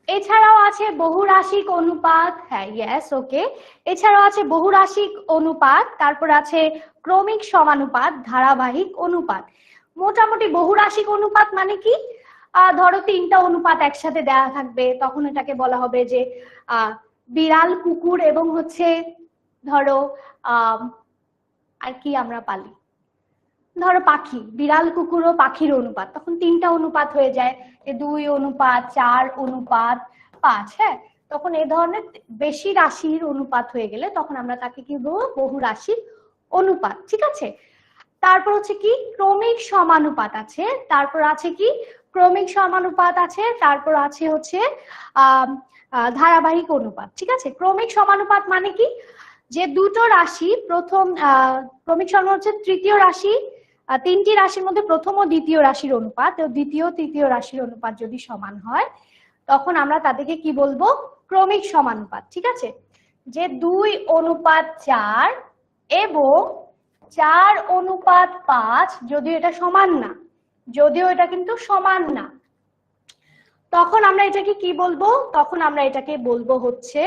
এছাড়াও আছে বহুরাশিক অনুপাত, হ্যাঁ ইয়েস ওকে। এছাড়াও আছে বহুরাশিক অনুপাত, তারপর আছে ক্রমিক সমানুপাত, ধারাবাহিক অনুপাত। মোটামুটি বহুরাশিক অনুপাত মানে কি, ধরো তিনটা অনুপাত একসাথে দেওয়া থাকবে, তখন এটাকে বলা হবে যে বিড়াল কুকুর এবং হচ্ছে ধরো আর কি আমরা পালি, ধরো পাখি, বিড়াল কুকুর ও পাখির অনুপাত, তখন তিনটা অনুপাত হয়ে যায়, 2:4:5। হ্যাঁ, তখন এই ধরনের বেশি রাশির অনুপাত হয়ে গেলে তখন আমরা তাকে কি বলবো, বহু রাশির অনুপাত। ঠিক আছে, তারপর হচ্ছে কি ক্রমিক সমানুপাত আছে, তারপর আছে কি ক্রমিক সমানুপাত আছে, তারপর আছে হচ্ছে ধারাবাহিক অনুপাত। ঠিক আছে, ক্রমিক সমানুপাত মানে কি, যে দুটো রাশি প্রথম ক্রমিক সমানুপাত হচ্ছে তৃতীয় রাশি, তিনটি রাশির মধ্যে প্রথম ও দ্বিতীয় রাশির অনুপাত, দ্বিতীয় তৃতীয় রাশির অনুপাত যদি সমান হয় তখন আমরা তাদেরকে কি বলবো, ক্রমিক সমানুপাত। ঠিক আছে, যে 2:4 এবং 4:5, যদিও এটা সমান না, যদিও এটা কিন্তু সমান না, তখন আমরা এটাকে কি বলবো, তখন আমরা এটাকে বলবো হচ্ছে,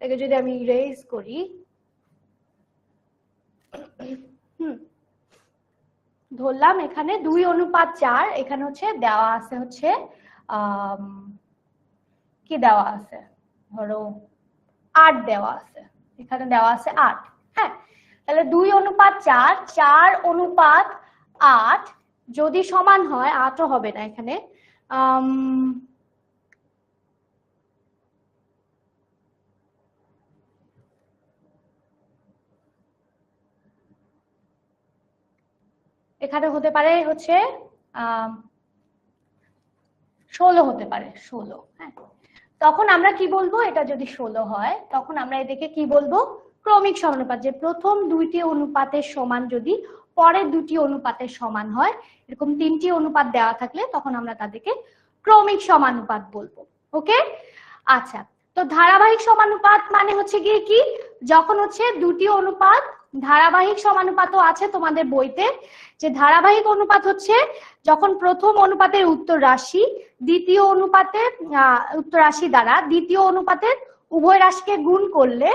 এটাকে যদি আমি ইরেজ করি, ধরলাম এখানে 2:4, এখানে হচ্ছে দেওয়া আছে হচ্ছে কি দেওয়া আছে, ধরো 8 দেওয়া আছে, এখানে দেওয়া আছে 8। হ্যাঁ, তাহলে 2:4, 4:8 যদি সমান হয়, 8ও হবে না এখানে, এখানে হতে পারে হচ্ছে 16 হতে পারে, 16। হ্যাঁ, তখন আমরা কি বলবো, এটা যদি 16 হয় তখন আমরা এটাকে কি বলবো, ক্রমিক সমানুপাত। যে প্রথম দুইটি অনুপাতের সমান যদি পরের দুটি অনুপাতের সমান হয়, এরকম তিনটি অনুপাত দেওয়া থাকলে তখন আমরা তাদেরকে ক্রমিক সমানুপাত বলবো। ওকে, আচ্ছা, তো ধারাবাহিক সমানুপাত মানে হচ্ছে গিয়ে কি, যখন হচ্ছে দুটি অনুপাত, ধারাবাহিক সমানুপাতও আছে তোমাদের বইতে, যে ধারাবাহিক অনুপাত হচ্ছে যখন প্রথম অনুপাতের উত্তর রাশি দ্বিতীয় অনুপাতের উত্তর রাশি দ্বারা দ্বিতীয় অনুপাতের উভয় রাশিকে গুণ করলে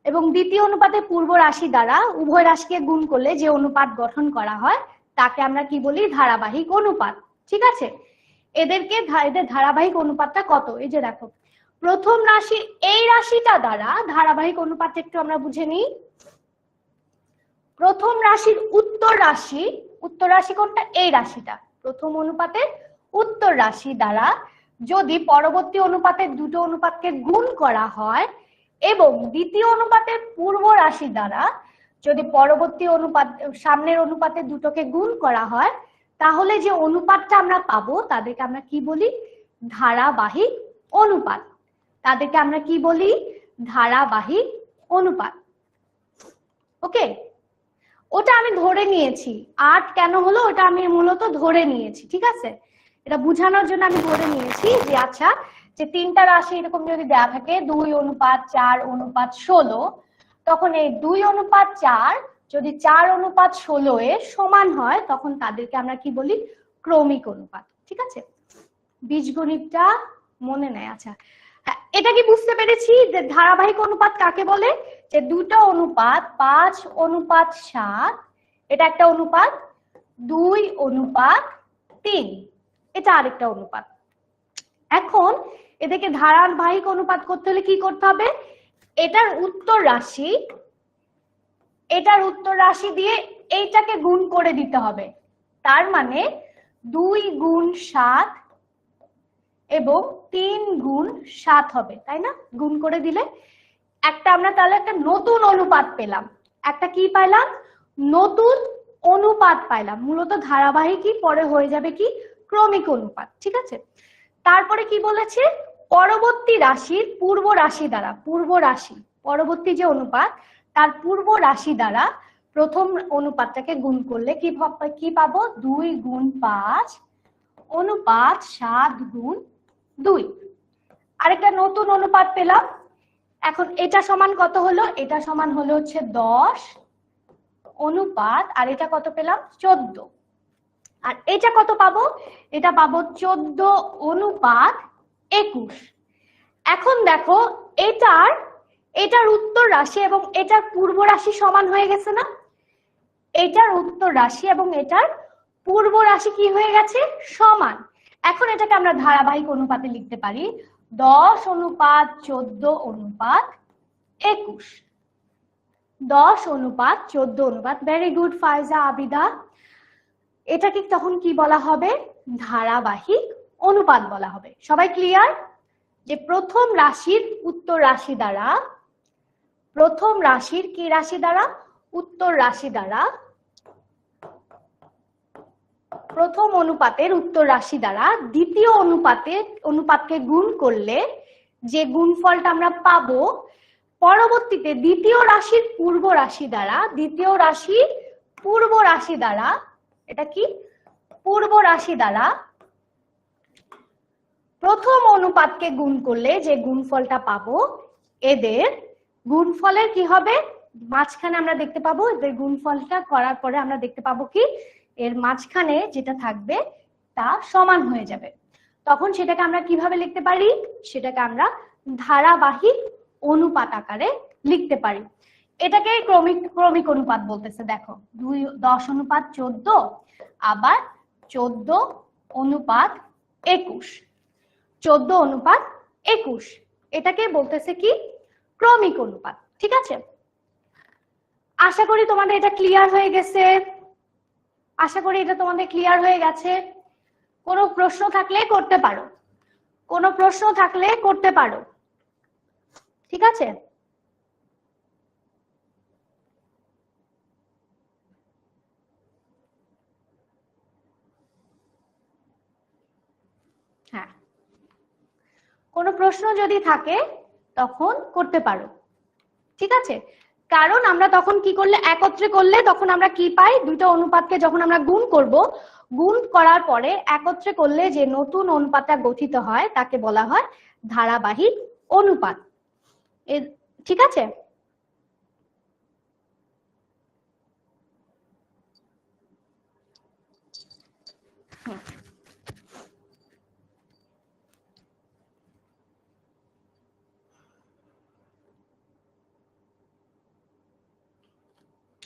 এবং দ্বিতীয় অনুপাতের পূর্ব রাশি দ্বারা উভয় রাশিকে গুণ করলে যে অনুপাত গঠন করা হয় তাকে আমরা কি বলি, ধারাবাহিক অনুপাত। ঠিক আছে, এদের ধারাবাহিক অনুপাতটা কত, এই যে দেখো প্রথম রাশি এই রাশিটা দ্বারা ধারাবাহিক অনুপাত একটু আমরা বুঝে নিই। প্রথম রাশির উত্তর রাশি কোনটা, এই রাশিটা, প্রথম অনুপাতের উত্তর রাশি দ্বারা যদি পরবর্তী অনুপাতের দুটো অনুপাতকে গুণ করা হয় এবং দ্বিতীয় অনুপাতের পূর্ব রাশি দ্বারা যদি পরবর্তী অনুপাত সামনের অনুপাতের দুটোকে গুণ করা হয়, তাহলে যে অনুপাতটা আমরা পাবো তাদেরকে আমরা কি বলি, ধারাবাহিক অনুপাত। তাদেরকে আমরা কি বলি, ধারাবাহিক অনুপাত। ওকে, ওটা আমি ধরে নিয়েছি, 8 কেন হলো ওটা আমি মূলত ধরে নিয়েছি। ঠিক আছে, এটা বোঝানোর জন্য আমি ধরে নিয়েছি যে আচ্ছা, যে তিনটা রাশি এরকম যদি দেওয়া থাকে 2:4:16, তখন এই 2:4 যদি 4:16 এর সমান হয় তখন তাদেরকে আমরা কি বলি, ক্রমিক অনুপাত। ঠিক আছে, বীজগণিতটা মনে নেই। আচ্ছা, এটা কি বুঝতে পেরেছি যে ধারাবাহিক অনুপাত কাকে বলে, যে দুটো অনুপাত 5:7, এটা একটা অনুপাত, 2:3, এটা আরেকটা অনুপাত। এখন এদেরকে ধারাবাহিক অনুপাত করতে হলে কি করতে হবে, এটার উত্তর রাশি দিয়ে এইটাকে গুণ করে দিতে হবে, তার মানে 2:7 এবং 3:7 হবে, তাই না? গুণ করে দিলে একটা আমরা তাহলে একটা নতুন অনুপাত পেলাম, একটা কি পাইলাম, নতুন অনুপাত পাইলাম। মূলত ধারাবাহিকই পরে হয়ে যাবে কি ক্রমিক অনুপাত। ঠিক আছে, তারপরে কি বলেছে, পরবর্তী রাশির পূর্ব রাশি দ্বারা, পূর্ব রাশি পরবর্তী যে অনুপাত তার পূর্ব রাশি দ্বারা প্রথম অনুপাতটাকে গুণ করলে কি পাবো, 2 গুণ 5 অনুপাত 7 গুণ 2। আরেকটা নতুন অনুপাত পেলাম। এখন এটা সমান কত হলো, এটা সমান হলো হচ্ছে 10 অনুপাত, আর এটা কত পেলাম 14। আর এটা কত পাবো, এটা পাবো 14 অনুপাত 21। এখন দেখো এটার উত্তর রাশি এবং এটার পূর্ব রাশি সমান হয়ে গেছে না? এটার উত্তর রাশি এবং এটার পূর্ব রাশি কি হয়ে গেছে, সমান। এখন এটাকে আমরা ধারাবাহিক অনুপাতে লিখতে পারি 10 অনুপাত 14 অনুপাত 21। 10 অনুপাত 14 অনুপাত। Very good Faiza Abida. এটাকে তখন কি বলা হবে, ধারাবাহিক অনুপাত বলা হবে। সবাই ক্লিয়ার যে প্রথম রাশির উত্তর রাশি দ্বারা, প্রথম রাশির কি রাশি দ্বারা, উত্তর রাশি দ্বারা, প্রথম অনুপাতের উত্তর রাশি দ্বারা দ্বিতীয় অনুপাতকে গুণ করলে যে গুণফলটা আমরা পাবো, পরবর্তীতে দ্বিতীয় রাশির পূর্ব রাশি দ্বারা, দ্বিতীয় রাশির পূর্ব রাশি দ্বারা, এটা কি পূর্ব রাশি দ্বারা প্রথম অনুপাতকে গুণ করলে যে গুণফলটা পাবো, এদের গুণফলের কি হবে, মাঝখানে আমরা দেখতে পাবো, এদের গুণফলটা করার পরে আমরা দেখতে পাবো কি এর মাঝখানে যেটা থাকবে তা সমান হয়ে যাবে। তখন সেটাকে আমরা কিভাবে লিখতে পারি, সেটাকে আমরা ধারাবাহিক অনুপাত আকারে লিখতে পারি। এটাকে ক্রমিক অনুপাত বলতেছে। দেখো 10 অনুপাত 14 আবার 14 অনুপাত 21, 14 অনুপাত 21, এটাকে বলতেছে কি ক্রমিক অনুপাত। ঠিক আছে, আশা করি তোমাদের এটা ক্লিয়ার হয়ে গেছে। আশা করি এটা তোমাদের ক্লিয়ার হয়ে গেছে। কোনো প্রশ্ন থাকলে করতে পারো, কোনো প্রশ্ন থাকলে করতে পারো। ঠিক আছে, হ্যাঁ, কোনো প্রশ্ন যদি থাকে তখন করতে পারো। ঠিক আছে, কারণ আমরা তখন কি করলে, একত্রে করলে তখন আমরা কি পাই, দুইটা অনুপাতকে যখন আমরা গুণ করব, গুণ করার পরে একত্রে করলে যে নতুন অনুপাতটা গঠিত হয় তাকে বলা হয় ধারাবাহিক অনুপাত। ঠিক আছে,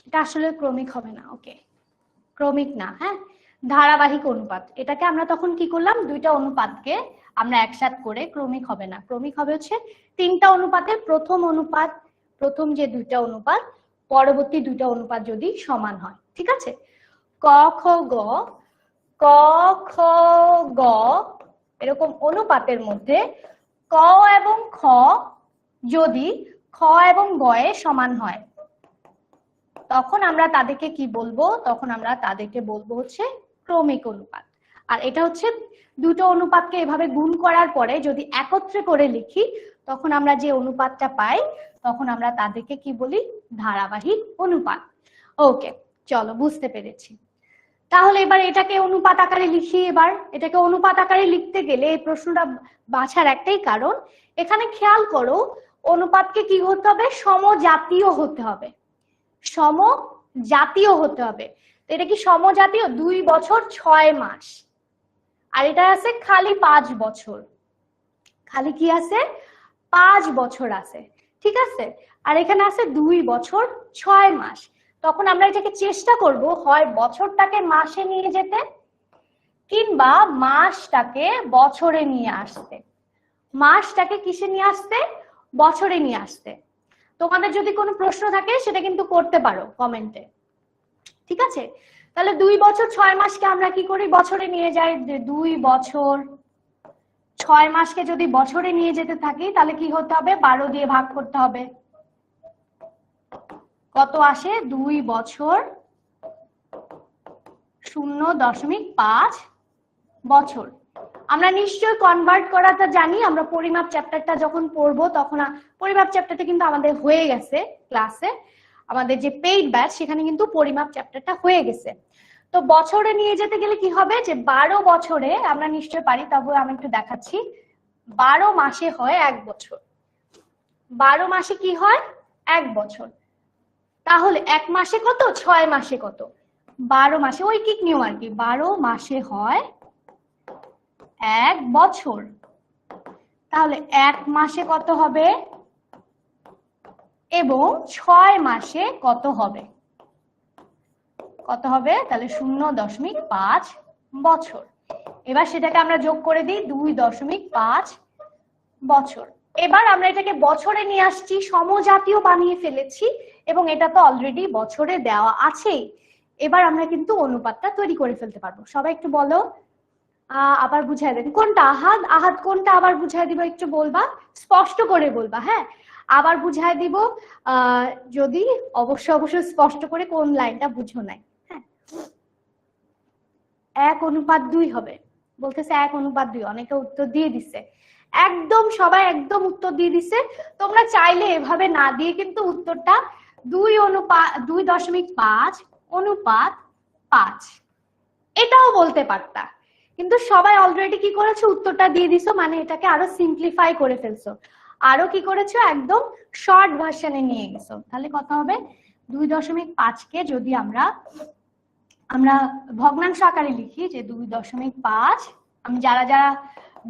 এটা আসলে ক্রমিক হবে না। ওকে, ক্রমিক না, হ্যাঁ, ধারাবাহিক অনুপাত। এটাকে আমরা তখন কি করলাম, দুইটা অনুপাতকে আমরা একসাথে করে, ক্রমিক হবে না, ক্রমিক হবে হচ্ছে তিনটা অনুপাতের প্রথম অনুপাত, প্রথম যে দুইটা অনুপাত, পরবর্তী দুইটা অনুপাত যদি সমান হয়। ঠিক আছে, ক খ গ, ক খ গ এরকম অনুপাতের মধ্যে ক এবং খ যদি খ এবং গ এর সমান হয়, তখন আমরা তাদেরকে কি বলবো, তখন আমরা তাদেরকে বলবো হচ্ছে ক্রমিক অনুপাত। আর এটা হচ্ছে দুটো অনুপাতকে এভাবে গুণ করার পরে যদি একত্রে করে লিখি, তখন আমরা যে অনুপাতটা পাই তখন আমরা তাদেরকে কি বলি, ধারাবাহিক অনুপাত। ওকে, চলো বুঝতে পেরেছি। তাহলে এবার এটাকে অনুপাত আকারে লিখি। এবার এটাকে অনুপাত আকারে লিখতে গেলে এই প্রশ্নটা বাছার একটাই কারণ, এখানে খেয়াল করো অনুপাতকে কি হতে হবে, সমজাতীয় হতে হবে, সমজাতীয় হতে হবে। এটা কি সমজাতীয়, 2 বছর 6 মাস, আর এটা আছে খালি 5 বছর, খালি কি আছে 5 বছর আছে। ঠিক আছে, আর এখানে আছে 2 বছর 6 মাস। তখন আমরা এটাকে চেষ্টা করব হয় বছরটাকে মাসে নিয়ে যেতে, কিংবা মাসটাকে বছরে নিয়ে আসতে। মাসটাকে কিসে নিয়ে আসতে, বছরে নিয়ে আসতে। তোমাদের যদি কোনো প্রশ্ন থাকে সেটা কিন্তু করতে পারো কমেন্টে। ঠিক আছে, তাহলে 2 বছর 6 মাসকে আমরা কি করি, বছরে নিয়ে যাই। 2 বছর 6 মাসকে যদি বছরে নিয়ে যেতে থাকি তাহলে কি হতে হবে, 12 দিয়ে ভাগ করতে হবে। কত আসে, 2 বছর 0.5 বছর। আমরা নিশ্চয় কনভার্ট করাটা জানি, আমরা পরিমাপ চ্যাপ্টারটা যখন পড়বো তখন পরিমাপ চ্যাপ্টারটা কিন্তু আমাদের হয়ে গেছে ক্লাসে, আমাদের যে পেইড ব্যাচ সেখানে কিন্তু পরিমাপ চ্যাপ্টারটা হয়ে গেছে। তো বছরে নিয়ে যেতে গেলে কি হবে যে 12 বছরে আমরা নিশ্চয় পারি, তবে আমি একটু দেখাচ্ছি। 12 মাসে হয় 1 বছর। 12 মাসে কি হয় 1 বছর। তাহলে 1 মাসে কত, 6 মাসে কত, 12 মাসে ঐকিক নিয়ম আর কি, 12 মাসে হয় 1 বছর। তাহলে 1 মাসে কত হবে এবং 6 মাসে কত হবে, কত হবে তাহলে 0.5 বছর। এবার সেটাকে আমরা যোগ করে দিই 2.5 বছর। এবার আমরা এটাকে বছরে নিয়ে আসছি, সমজাতীয় বানিয়ে ফেলেছি এবং এটা তো অলরেডি বছরে দেওয়া আছেই। এবার আমরা কিন্তু অনুপাতটা তৈরি করে ফেলতে পারবো। সবাই একটু বলো, আবার বুঝাই দেন কোনটা। আহাদ, আহাদ কোনটা আবার বুঝাই দিব, একটু বলবা, স্পষ্ট করে বলবা। হ্যাঁ, আবার বুঝাই দিব, যদি অবশ্যই স্পষ্ট করে কোন লাইনটা বুঝো নাই। হ্যাঁ, 1:2 হবে বলতেছে, 1:2। অনেকে উত্তর দিয়ে দিছে, একদম সবাই একদম উত্তর দিয়ে দিছে। তোমরা চাইলে এভাবে না দিয়ে কিন্তু উত্তরটা 2:5 এটাও বলতে পারতা, কিন্তু সবাই অলরেডি কি করেছো, উত্তরটা দিয়ে দিছো, মানে এটাকে আরো সিম্পলিফাই করে ফেলছো, আরো কি করেছো, একদম শর্ট ভার্সনে নিয়ে গেছো। তাহলে কত হবে 2.5 কে যদি আমরা ভগ্নাংশ আকারে লিখি যে 2.5, আমি যারা যারা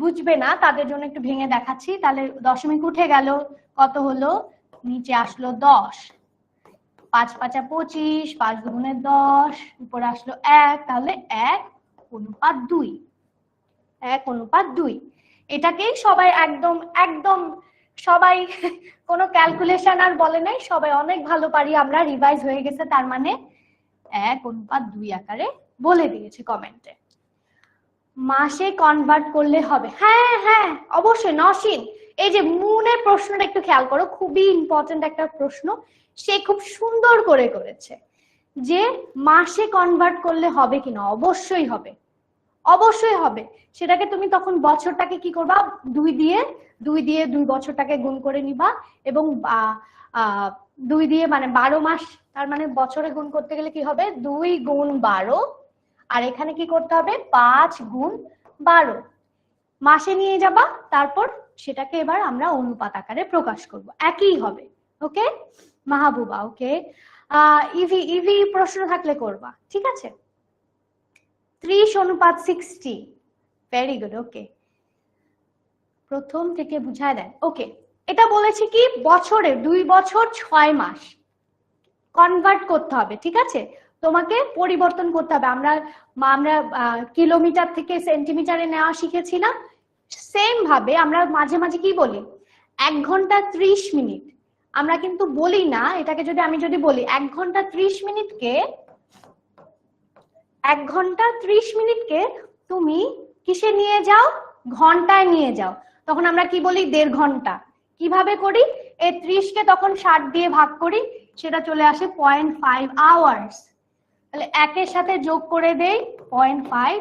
বুঝবে না তাদের জন্য একটু ভেঙে দেখাচ্ছি। তাহলে দশমিক উঠে গেল, কত হলো, নিচে আসলো 10, 5 5 25, 5 দুগুণে 10, উপরে আসলো 1, তাহলে 1:2। 1:2 এটাকেই সবাই একদম একদম সবাই কোনো ক্যালকুলেশন আর বলে নাই, সবাই অনেক ভালো পারি আমরা, রিভাইজ হয়ে গেছে, তার মানে 1:2 আকারে বলে দিয়েছে কমেন্টে। মাসে কনভার্ট করলে হবে, হ্যাঁ হ্যাঁ অবশ্যই। নসীন, এই যে মুনের প্রশ্নটা একটু খেয়াল করো, খুবই ইম্পর্টেন্ট একটা প্রশ্ন, সে খুব সুন্দর করে করেছে যে মাসে কনভার্ট করলে হবে কিনা। অবশ্যই হবে, অবশ্যই হবে। সেটাকে তুমি তখন বছরটাকে কি করবা, 2 দিয়ে 2 বছরটাকে গুণ করে নিবা এবং 2 দিয়ে মানে 12 মাস, তার মানে বছরে গুণ করতে গেলে কি হবে 2 গুণ 12, আর এখানে কি করতে হবে 5 গুণ 12 মাসে নিয়ে যাবা, তারপর সেটাকে এবার আমরা অনুপাত আকারে প্রকাশ করব, একই হবে। ওকে মাহবুবা, ওকে ইভি, ইভি প্রশ্ন থাকলে করবা, ঠিক আছে। 30:60, ভেরি গুড। ওকে, প্রথম থেকে বুঝায় দেন। ওকে, এটা বলেছি কি বছরে 2 বছর 6 মাস কনভার্ট করতে হবে, ঠিক আছে, তোমাকে পরিবর্তন করতে হবে। আমরা কিলোমিটার থেকে সেন্টিমিটারে নেওয়া শিখেছিলাম, সেম ভাবে আমরা মাঝে মাঝে কি বলি 1 ঘন্টা 30 মিনিট, আমরা কিন্তু বলি না এটাকে। আমি যদি বলি 1 ঘন্টা 30 মিনিটকে 1 ঘন্টা 30 মিনিটকে তুমি কিসে নিয়ে যাও, ঘন্টায় নিয়ে যাও, তখন আমরা কি বলি 1.5 ঘন্টা। কিভাবে করি, এই 30 কে তখন 60 দিয়ে ভাগ করি, সেটা চলে আসে 0.5 আওয়ার্স। তাহলে 1 এর সাথে যোগ করে দেই 0.5,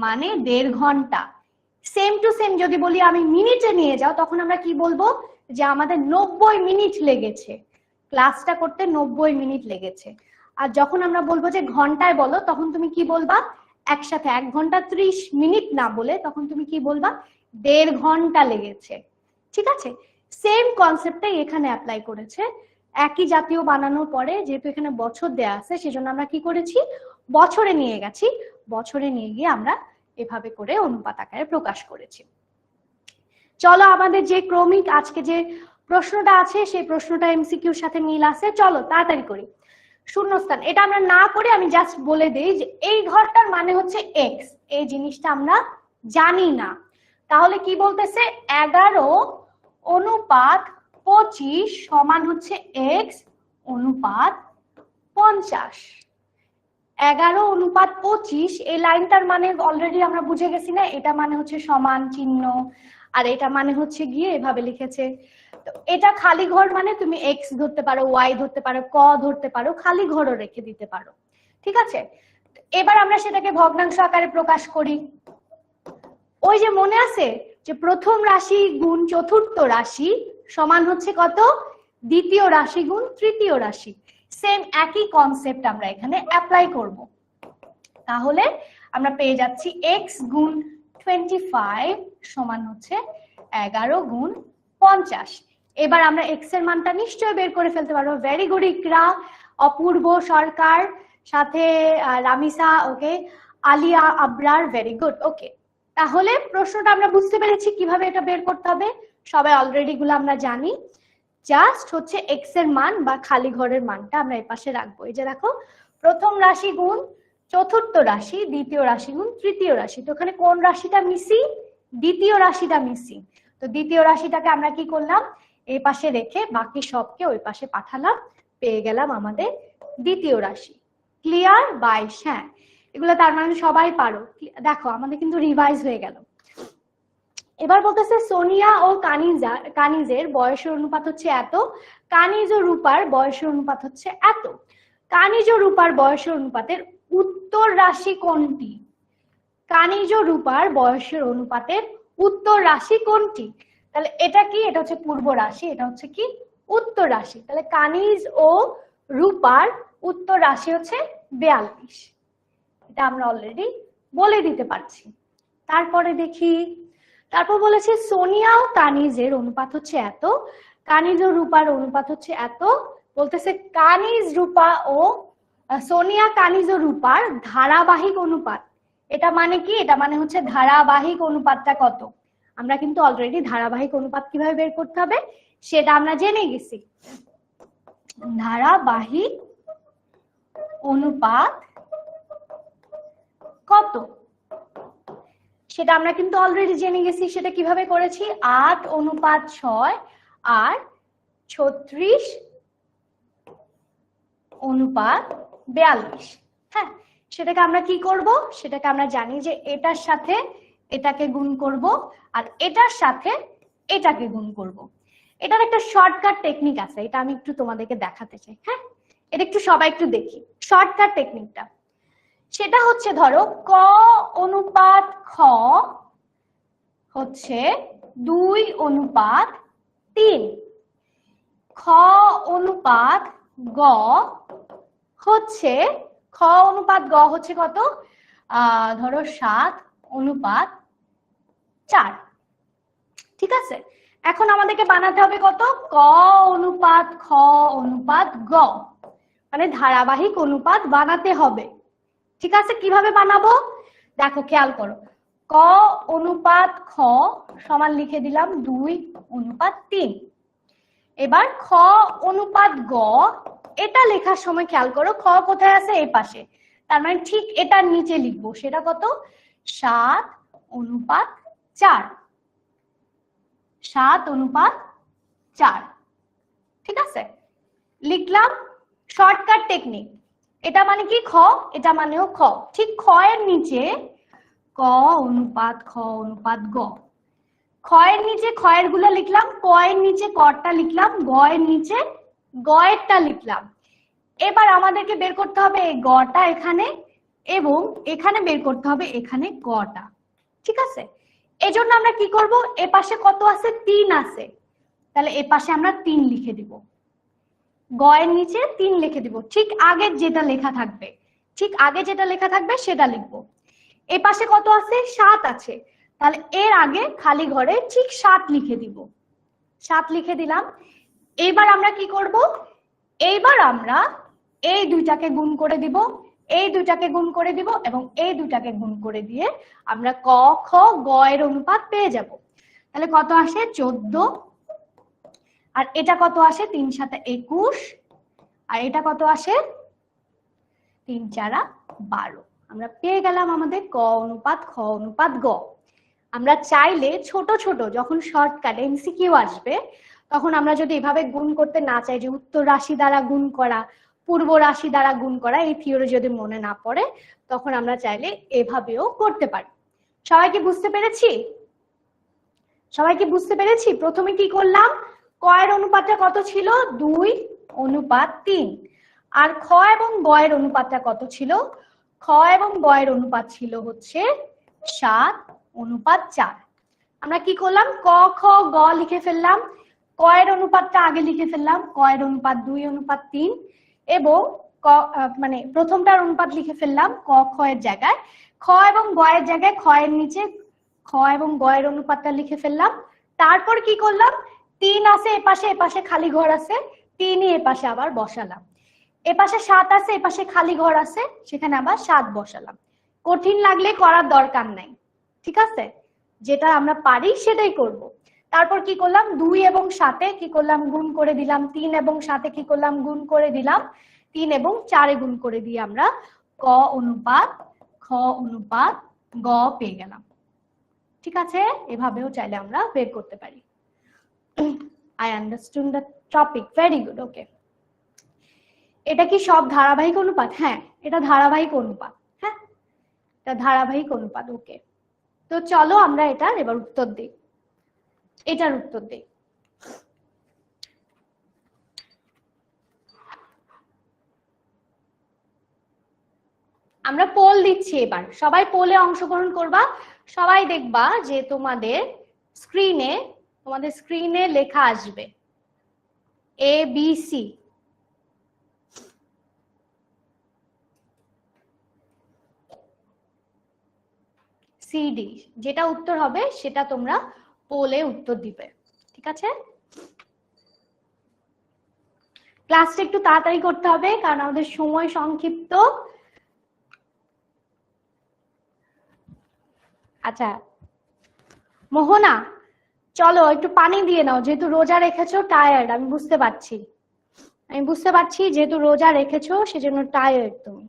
মানে 1.5 ঘন্টা। সেম টু সেম যদি বলি আমি মিনিটে নিয়ে যাও, তখন আমরা কি বলবো যে আমাদের 90 মিনিট লেগেছে, ক্লাসটা করতে 90 মিনিট লেগেছে। আর যখন আমরা বলবো যে ঘন্টায় বলো, তখন তুমি কি বলবা, একসাথে 1 ঘন্টা 30 মিনিট না বলে তখন তুমি কি বলবা 1.5 ঘন্টা লেগেছে, ঠিক আছে। সেম কনসেপ্টটাই এখানে অ্যাপ্লাই করেছে। একই জাতীয় বানানোর পরে যেহেতু এখানে বছর দেয়া আছে, সেজন্য আমরা কি করেছি বছরে নিয়ে গেছি, বছরে নিয়ে গিয়ে আমরা এভাবে করে অনুপাত আকারে প্রকাশ করেছি। চলো আমাদের যে ক্রমিক আজকে যে প্রশ্নটা আছে সেই প্রশ্নটা এমসিকিউর সাথে মিল আছে, চলো তাড়াতাড়ি করি। শূন্যস্থান, এটা আমরা না করে আমি জাস্ট বলে দেই যে এই ঘরটার মানে হচ্ছে এক্স, এই জিনিসটা আমরা জানি না। তাহলে কি বলতেছে 11:25 সমান হচ্ছে এক্স অনুপাত 50। 11:25 এই লাইনটার মানে অলরেডি আমরা বুঝে গেছি না, এটা মানে হচ্ছে সমান চিহ্ন, আর এটা মানে হচ্ছে গিয়ে এভাবে লিখেছে। তো এটা খালি ঘর মানে তুমি এক্স ধরতে পারো, ওয়াই ধরতে পারো, ক ধরতে পারো, খালি ঘরও রেখে দিতে পারো, ঠিক আছে। এবার আমরা সেটাকে ভগ্নাংশ আকারে প্রকাশ করি। ওই যে মনে আছে যে প্রথম রাশি গুণ চতুর্থ রাশি সমান হচ্ছে কত, দ্বিতীয় রাশি গুণ তৃতীয় রাশি। সেম একই কনসেপ্ট আমরা এখানে অ্যাপ্লাই করব। তাহলে আমরা পেয়ে যাচ্ছি x গুণ 25 সমান হচ্ছে 11 গুণ 50। এবার আমরা x এর মানটা নিশ্চয়ই বের করে ফেলতে পারবো। ভেরি গুড ইকরা, অপূর্ব সরকার, সাথে রামিসা, ওকে, আলিয়া আবরার, ভেরি গুড। ওকে, তাহলে প্রশ্নটা আমরা বুঝতে পেরেছি কিভাবে এটা বের করতে হবে। সবাই অলরেডি গুলো আমরা জানি। জাস্ট হচ্ছে x এর মান বা খালি ঘরের মানটা আমরা এই পাশে রাখবো। এই যে দেখো, প্রথম রাশি গুণ চতুর্থ রাশি, দ্বিতীয় রাশি গুণ তৃতীয় রাশি। তো ওখানে কোন রাশিটা মিসিং? দ্বিতীয় রাশিটা মিসিং। তো দ্বিতীয় রাশিটাকে আমরা কি করলাম, এই পাশে রেখে বাকি সবকে ওই পাশে পাঠালাম, পেয়ে গেলাম আমাদের দ্বিতীয় রাশি। ক্লিয়ার? 22। হ্যাঁ, এগুলো তার মানে সবাই পারো। দেখো আমাদের কিন্তু রিভাইজ হয়ে গেল। এবার বলতেছে সোনিয়া ও কানিজের বয়সের অনুপাত হচ্ছে এত, কানিজ ও রূপার বয়সের অনুপাত হচ্ছে এত। কানিজ ও রূপার বয়সের অনুপাতের উত্তর রাশি কোনটি? কানিজ ও রূপার বয়সের অনুপাতের উত্তর রাশি কোনটি? তাহলে এটা কি? এটা হচ্ছে পূর্ব রাশি, এটা হচ্ছে কি? উত্তর রাশি। তাহলে কানিজ ও রূপার উত্তর রাশি হচ্ছে 42। এটা আমরা অলরেডি বলে দিতে পারছি। তারপরে দেখি, তারপর বলেছে সোনিয়া ও কানিজের অনুপাত হচ্ছে এত, কানিজ ও রূপার অনুপাত হচ্ছে এত। বলতেছে কানিজ রূপা ও সোনিয়া কানিজ ও রূপার ধারাবাহিক অনুপাত। এটা মানে কি? এটা মানে হচ্ছে ধারাবাহিক অনুপাতটা কত। আমরা কিন্তু অলরেডি ধারাবাহিক অনুপাত কিভাবে বের করতে হবে সেটা আমরা জেনে গেছি। ধারাবাহিক অনুপাত কত সেটা আমরা কিন্তু অলরেডি জেনে গেছি। সেটা কিভাবে করেছি? 8 অনুপাত 6 আর 36 অনুপাত 42। হ্যাঁ, সেটাকে আমরা কি করব? সেটাকে আমরা জানি যে এটার সাথে এটাকে গুণ করব আর এটার সাথে এটাকে গুণ করব। এটার একটা শর্টকাট টেকনিক আছে, এটা আমি একটু তোমাদেরকে দেখাতে চাই। হ্যাঁ, এটা একটু সবাই একটু দেখি শর্টকাট টেকনিকটা। সেটা হচ্ছে ধরো ক অনুপাত খ হচ্ছে 2 অনুপাত 3, খ অনুপাত গ হচ্ছে কত? ধরো 7 অনুপাত 4। ঠিক আছে, এখন আমাদেরকে বানাতে হবে কত? ক অনুপাত খ অনুপাত গ, মানে ধারাবাহিক অনুপাত বানাতে হবে। ঠিক আছে, কিভাবে বানাবো দেখো, খেয়াল করো। ক অনুপাত খ সমান লিখে দিলাম 2 অনুপাত 3। এবার খ অনুপাত গ, এটা লেখার সময় খেয়াল করো খ কোথায় আছে? এই পাশে, তার মানে ঠিক এটার নিচে লিখবো। সেটা কত? 7 অনুপাত 4। 7 অনুপাত 4। ঠিক আছে, লিখলাম। Shortcut technique. এটা মানে কি? খ, এটা মানেও খ। ঠিক খ এর নিচে ক অনুপাত খ অনুপাত গ, খ এর নিচে খ এর গুলো লিখলাম, ক এর নিচে কটা লিখলাম, গ এর নিচে গ এরটা লিখলাম। এবার আমাদেরকে বের করতে হবে এই গটা এখানে, এবং এখানে বের করতে হবে এখানে গটা। ঠিক আছে, এজন্য আমরা কি করব? এ পাশে কত আছে? 3 আছে, তাহলে এ পাশে আমরা 3 লিখে দিব। গ এর নিচে 3 লিখে দিব। ঠিক আগে যেটা লেখা থাকবে, সেটা লিখবো। এ পাশে কত আছে? 7 আছে, তাহলে এর আগে খালি ঘরে ঠিক 7 লিখে দিব। 7 লিখে দিলাম। এইবার আমরা কি করব? এইবার আমরা এই দুইটাকে গুণ করে দিব, এই দুইটাকে গুণ করে দিব এবং এই দুইটাকে গুণ করে দিয়ে আমরা ক খ গ এর অনুপাত পেয়ে যাব। তাহলে কত আসে? 14। আর এটা কত আসে? 3 × 7 = 21। আর এটা কত আসে? 3 × 4 = 12। আমরা পেয়ে গেলাম আমাদের ক অনুপাত খ অনুপাত গ। আমরা চাইলে ছোট ছোট যখন শর্টকাট এমসিকিউ আসবে তখন আমরা যদি এভাবে গুণ করতে না চাই, যে উত্তর রাশি দ্বারা গুণ করা, পূর্ব রাশি দ্বারা গুণ করা, এই থিওরি যদি মনে না পড়ে তখন আমরা চাইলে এভাবেও করতে পারি। সবাইকে বুঝতে পেরেছি? প্রথমে কি করলাম? ক এর অনুপাতটা কত ছিল? 2 অনুপাত 3। আর খ এবং গ এর অনুপাতটা কত ছিল? খ খ এবং গ এর অনুপাত ছিল হচ্ছে 7:4। আমরা কি করলাম, ক খ গ লিখে ফেললাম, ক এর অনুপাতটা আগে লিখে ফেললাম, ক এর অনুপাত 2:3, এবং ক মানে প্রথমটার অনুপাত লিখে ফেললাম ক খ এর জায়গায়, খ এবং গ এর জায়গায় খ এর নিচে খ এবং গ এর অনুপাতটা লিখে ফেললাম। তারপর কি করলাম, 3 আছে এপাশে, এপাশে খালি ঘর আছে, 3ই এপাশে আবার বসালাম। এপাশে 7 আছে, এপাশে খালি ঘর আছে, সেখানে আবার 7 বসালাম। কঠিন লাগলে করার দরকার নাই, ঠিক আছে, যেটা আমরা পারি সেটাই করব। তারপর কি করলাম, 2 এবং 7-এ কি করলাম, গুণ করে দিলাম, 3 এবং 7-এ কি করলাম, গুণ করে দিলাম, 3 এবং 4-এ গুণ করে দিয়ে আমরা ক অনুপাত খ অনুপাত গ পেয়ে গেলাম। ঠিক আছে, এভাবেও চাইলে আমরা বের করতে পারি। I understood the topic, very good, okay. এটা কি সব ধারাবাহিক অনুপাত? হ্যাঁ, এটা ধারাবাহিক অনুপাত। হ্যাঁ, এটা ধারাবাহিক অনুপাত, ওকে। তো চলো আমরা এটার এবার উত্তর দিই, এটার উত্তর দিই। আমরা পোল দিচ্ছি, এবার সবাই পোলে অংশগ্রহণ করবা। সবাই দেখবা যে তোমাদের স্ক্রিনে লেখা আসবে ABC, CD, যেটা উত্তর হবে সেটা তোমরা পোলে উত্তর দিবে, ঠিক আছে। ক্লাসটা একটু তাড়াতাড়ি করতে হবে কারণ আমাদের সময় সংক্ষিপ্ত। আচ্ছা মোহনা, চলো একটু পানি দিয়ে নাও, যেহেতু রোজা রেখেছো টায়ার্ড, আমি বুঝতে পারছি যেহেতু রোজা রেখেছো সেজন্য টায়ার্ড তুমি।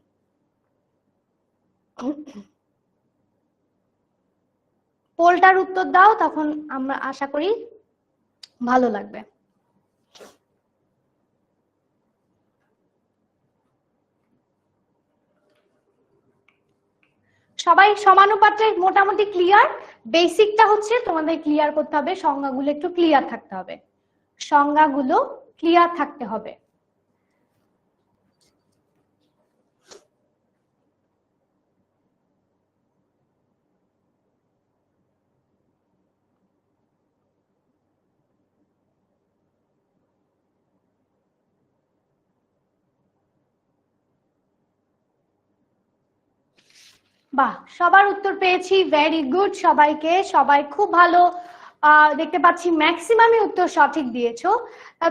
পোলটার উত্তর দাও, তখন আমরা আশা করি ভালো লাগবে। সবাই সমানুপাতে মোটামুটি ক্লিয়ার? বেসিকটা হচ্ছে তোমাদের ক্লিয়ার করতে হবে, সংজ্ঞাগুলো একটু ক্লিয়ার থাকতে হবে, সংজ্ঞাগুলো ক্লিয়ার থাকতে হবে। বাহ, সবার উত্তর পেয়েছি, ভেরি গুড সবাইকে, সবাই খুব ভালো। দেখতে পাচ্ছি ম্যাক্সিমামই উত্তর সঠিক দিয়েছো,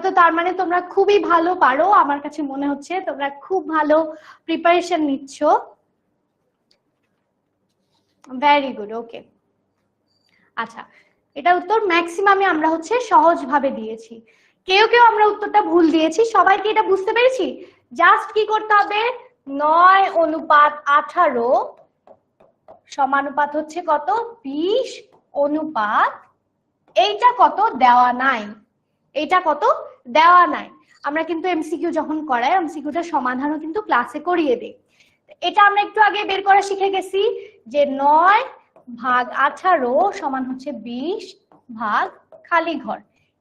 তো তার মানে তোমরা খুবই ভালো পারো, আমার কাছে মনে হচ্ছে তোমরা খুব ভালো প্রিপারেশন নিচ্ছ। ভেরি গুড, ওকে। আচ্ছা, এটা উত্তর ম্যাক্সিমামে আমরা হচ্ছে সহজ ভাবে দিয়েছি, কেউ কেউ আমরা উত্তরটা ভুল দিয়েছি। সবাইকে এটা বুঝতে পেরেছি? জাস্ট কি করতে হবে, 9:18 সমানুপাত হচ্ছে কত, 20 অনুপাত এইটা কত দেওয়া নাই, এইটা কত দেওয়া নাই। আমরা কিন্তু এমসিকিউ যখন করাই এমসিকিউটা সমাধানও কিন্তু ক্লাসে করিয়ে দিই। এটা আমরা একটু আগে বের করা শিখে গেছি যে 9/18 সমান হচ্ছে 20 ভাগ খালি ঘর।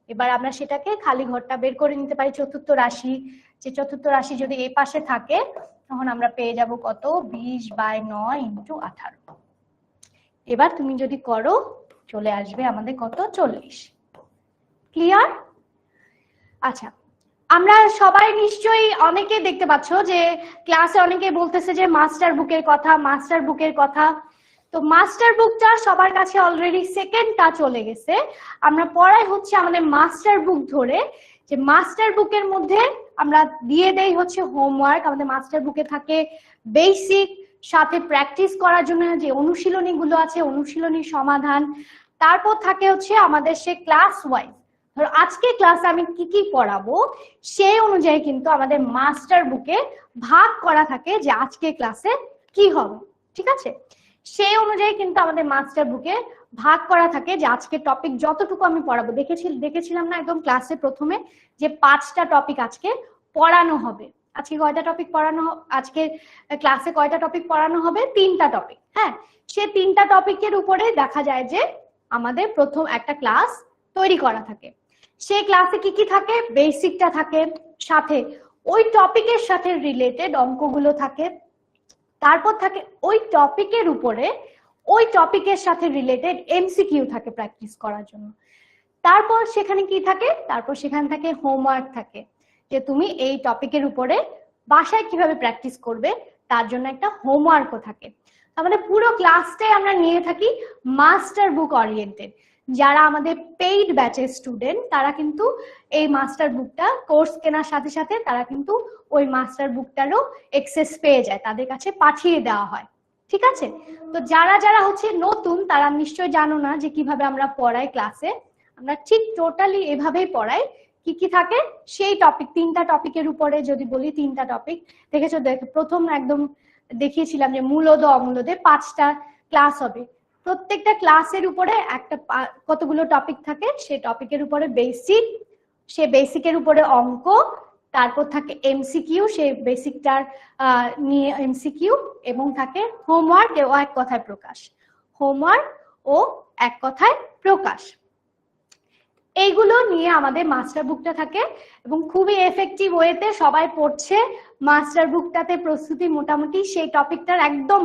এবার আমরা সেটাকে খালি ঘরটা বের করে নিতে পারি চতুর্থ রাশি, যে চতুর্থ রাশি যদি এই পাশে থাকে তখন আমরা পেয়ে যাব কত, 20/9 × 18। এবার তুমি যদি করো চলে আসবে আমাদের কত, 40। ক্লিয়ার? আচ্ছা, আমরা সবাই নিশ্চয়ই অনেকে দেখতে পাচ্ছ যে ক্লাসে অনেকে বলতেছে যে মাস্টার বুকের কথা। তো মাস্টার বুকটা সবার কাছে অলরেডি সেকেন্ডটা চলে গেছে, আমরা পড়াই হচ্ছে আমাদের মাস্টার বুক ধরে, যে মাস্টার বুকের মধ্যে আমরা দিয়ে দেই হচ্ছে হোমওয়ার্ক। আমাদের মাস্টার বুকে থাকে বেসিক, সাথে প্র্যাকটিস করার জন্য যে অনুশীলনীগুলো আছে অনুশীলনীর সমাধান, তারপর থাকে হচ্ছে আমাদের সে ক্লাস ওয়াইজ, ধরো আজকে ক্লাসে আমি কি কি পড়াবো সেই অনুযায়ী কিন্তু আমাদের মাস্টার বুকে ভাগ করা থাকে যে আজকে ক্লাসে কি হবে, ঠিক আছে। সেই অনুযায়ী কিন্তু আমাদের মাস্টার বুকে ভাগ করা থাকে যে আজকে টপিক যতটুকু আমি পড়াবো। দেখেছিলাম না একদম ক্লাসে প্রথমে যে 5টা টপিক আজকে পড়ানো হবে। আজকে কয়টা টপিক পড়ানো, আজকে ক্লাসে কয়টা টপিক পড়ানো হবে, 3টা টপিক। হ্যাঁ, সে 3টা টপিকের উপরে দেখা যায় যে আমাদের প্রথম একটা ক্লাস তৈরি করা থাকে। সেই ক্লাসে কি কি থাকে, বেসিকটা থাকে, সাথে ওই টপিকের সাথে রিলেটেড অঙ্কগুলো থাকে, তারপর থাকে ওই টপিকের উপরে, ওই টপিকের সাথে রিলেটেড এমসিকিউ থাকে প্র্যাকটিস করার জন্য। তারপর সেখানে কি থাকে, তারপর সেখানে থাকে হোমওয়ার্ক থাকে, যে তুমি এই টপিকের উপরে বাসায় কিভাবে প্র্যাকটিস করবে তার জন্য একটা হোমওয়ার্কও থাকে। তার মানে পুরো ক্লাসটাই আমরা নিয়ে থাকি মাস্টার বুক ওরিয়েন্টেড। যারা আমাদের পেইড ব্যাচের স্টুডেন্ট তারা কিন্তু এই মাস্টার বুকটা কোর্স কেনার সাথে সাথে তারা কিন্তু ওই মাস্টার বুকটারও অ্যাক্সেস পেয়ে যায়, তাদের কাছে পাঠিয়ে দেওয়া হয়। ঠিক আছে, তো যারা যারা হচ্ছে নতুন তারা নিশ্চয় জানো না যে কিভাবে আমরা পড়াই ক্লাসে। আমরা ঠিক টোটালি এভাবেই পড়াই। কি কি থাকে সেই টপিক, 3টা টপিকের উপরে যদি বলি, 3টা টপিক দেখেছো, প্রথম একদম দেখিয়েছিলাম যে মূলদ অমূলদে 5টা ক্লাস হবে। প্রত্যেকটা ক্লাসের উপরে একটা কতগুলো টপিক থাকে, সেই টপিকের উপরে বেসিক, সে বেসিকের উপরে অঙ্ক, তারপর থাকে এমসিকিউ, সেই বেসিকটার নিয়ে এমসিকিউ, এবং থাকে হোমওয়ার্ক ও এক কথায় প্রকাশ। হোমওয়ার্ক ও এক কথায় প্রকাশ, এইগুলো নিয়ে আমাদের মাস্টার বুকটা থাকে এবং খুবই এফেক্টিভ ওয়েতে সবাই পড়ছে। মাস্টার বুকটাতে প্রস্তুতি মোটামুটি সেই টপিকটার একদম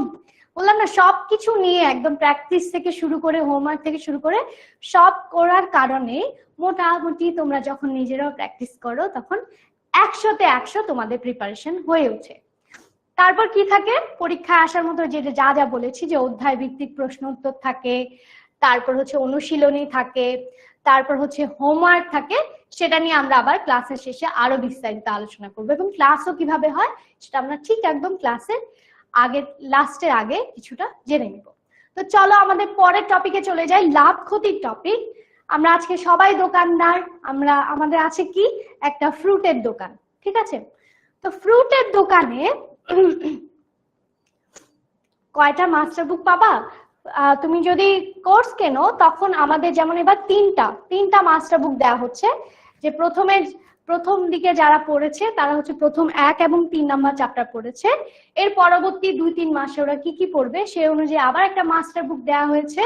বললাম না সবকিছু নিয়ে একদম প্র্যাকটিস থেকে শুরু করে হোমওয়ার্ক থেকে শুরু করে সব করার কারণে মোটামুটি তোমরা যখন নিজেরাও প্র্যাকটিস করো তখন 100তে 100 তোমাদের প্রিপারেশন হয়ে ওঠে। তারপর কি থাকে, পরীক্ষায় আসার মতো যেটা যা যা বলেছি, যে অধ্যায় ভিত্তিক প্রশ্ন উত্তর থাকে, তারপর হচ্ছে অনুশীলনী থাকে, তারপর হচ্ছে হোমওয়ার্ক থাকে। সেটা নিয়ে আমরা আবার ক্লাসের শেষে আরো বিস্তারিত আলোচনা করবো, এবং ক্লাসও কিভাবে হয় সেটা আমরা ঠিক একদম ক্লাসের আগে লাস্টের আগে কিছুটা জেনে নিব। তো চলো আমাদের পরের টপিকে চলে যাই, লাভ ক্ষতির টপিক। আমরা আজকে সবাই দোকানদার, আমাদের আছে কি একটা ফ্রুটের দোকান। ঠিক আছে, তো ফ্রুটের দোকানে কয়টা মাস্টার বুক পাবা? তুমি যদি কোর্স কেনো তখন আমাদের যেমন এবার তিনটা মাস্টার বুক দেওয়া হচ্ছে। যে প্রথম দিকে যারা পড়েছে তারা হচ্ছে প্রথম 1 এবং 3 নাম্বার চ্যাপ্টার পড়েছে, এর পরবর্তী 2-3 মাসে ওরা কি কি পড়বে সেই অনুযায়ী আবার একটা মাস্টার বুক দেওয়া হয়েছে।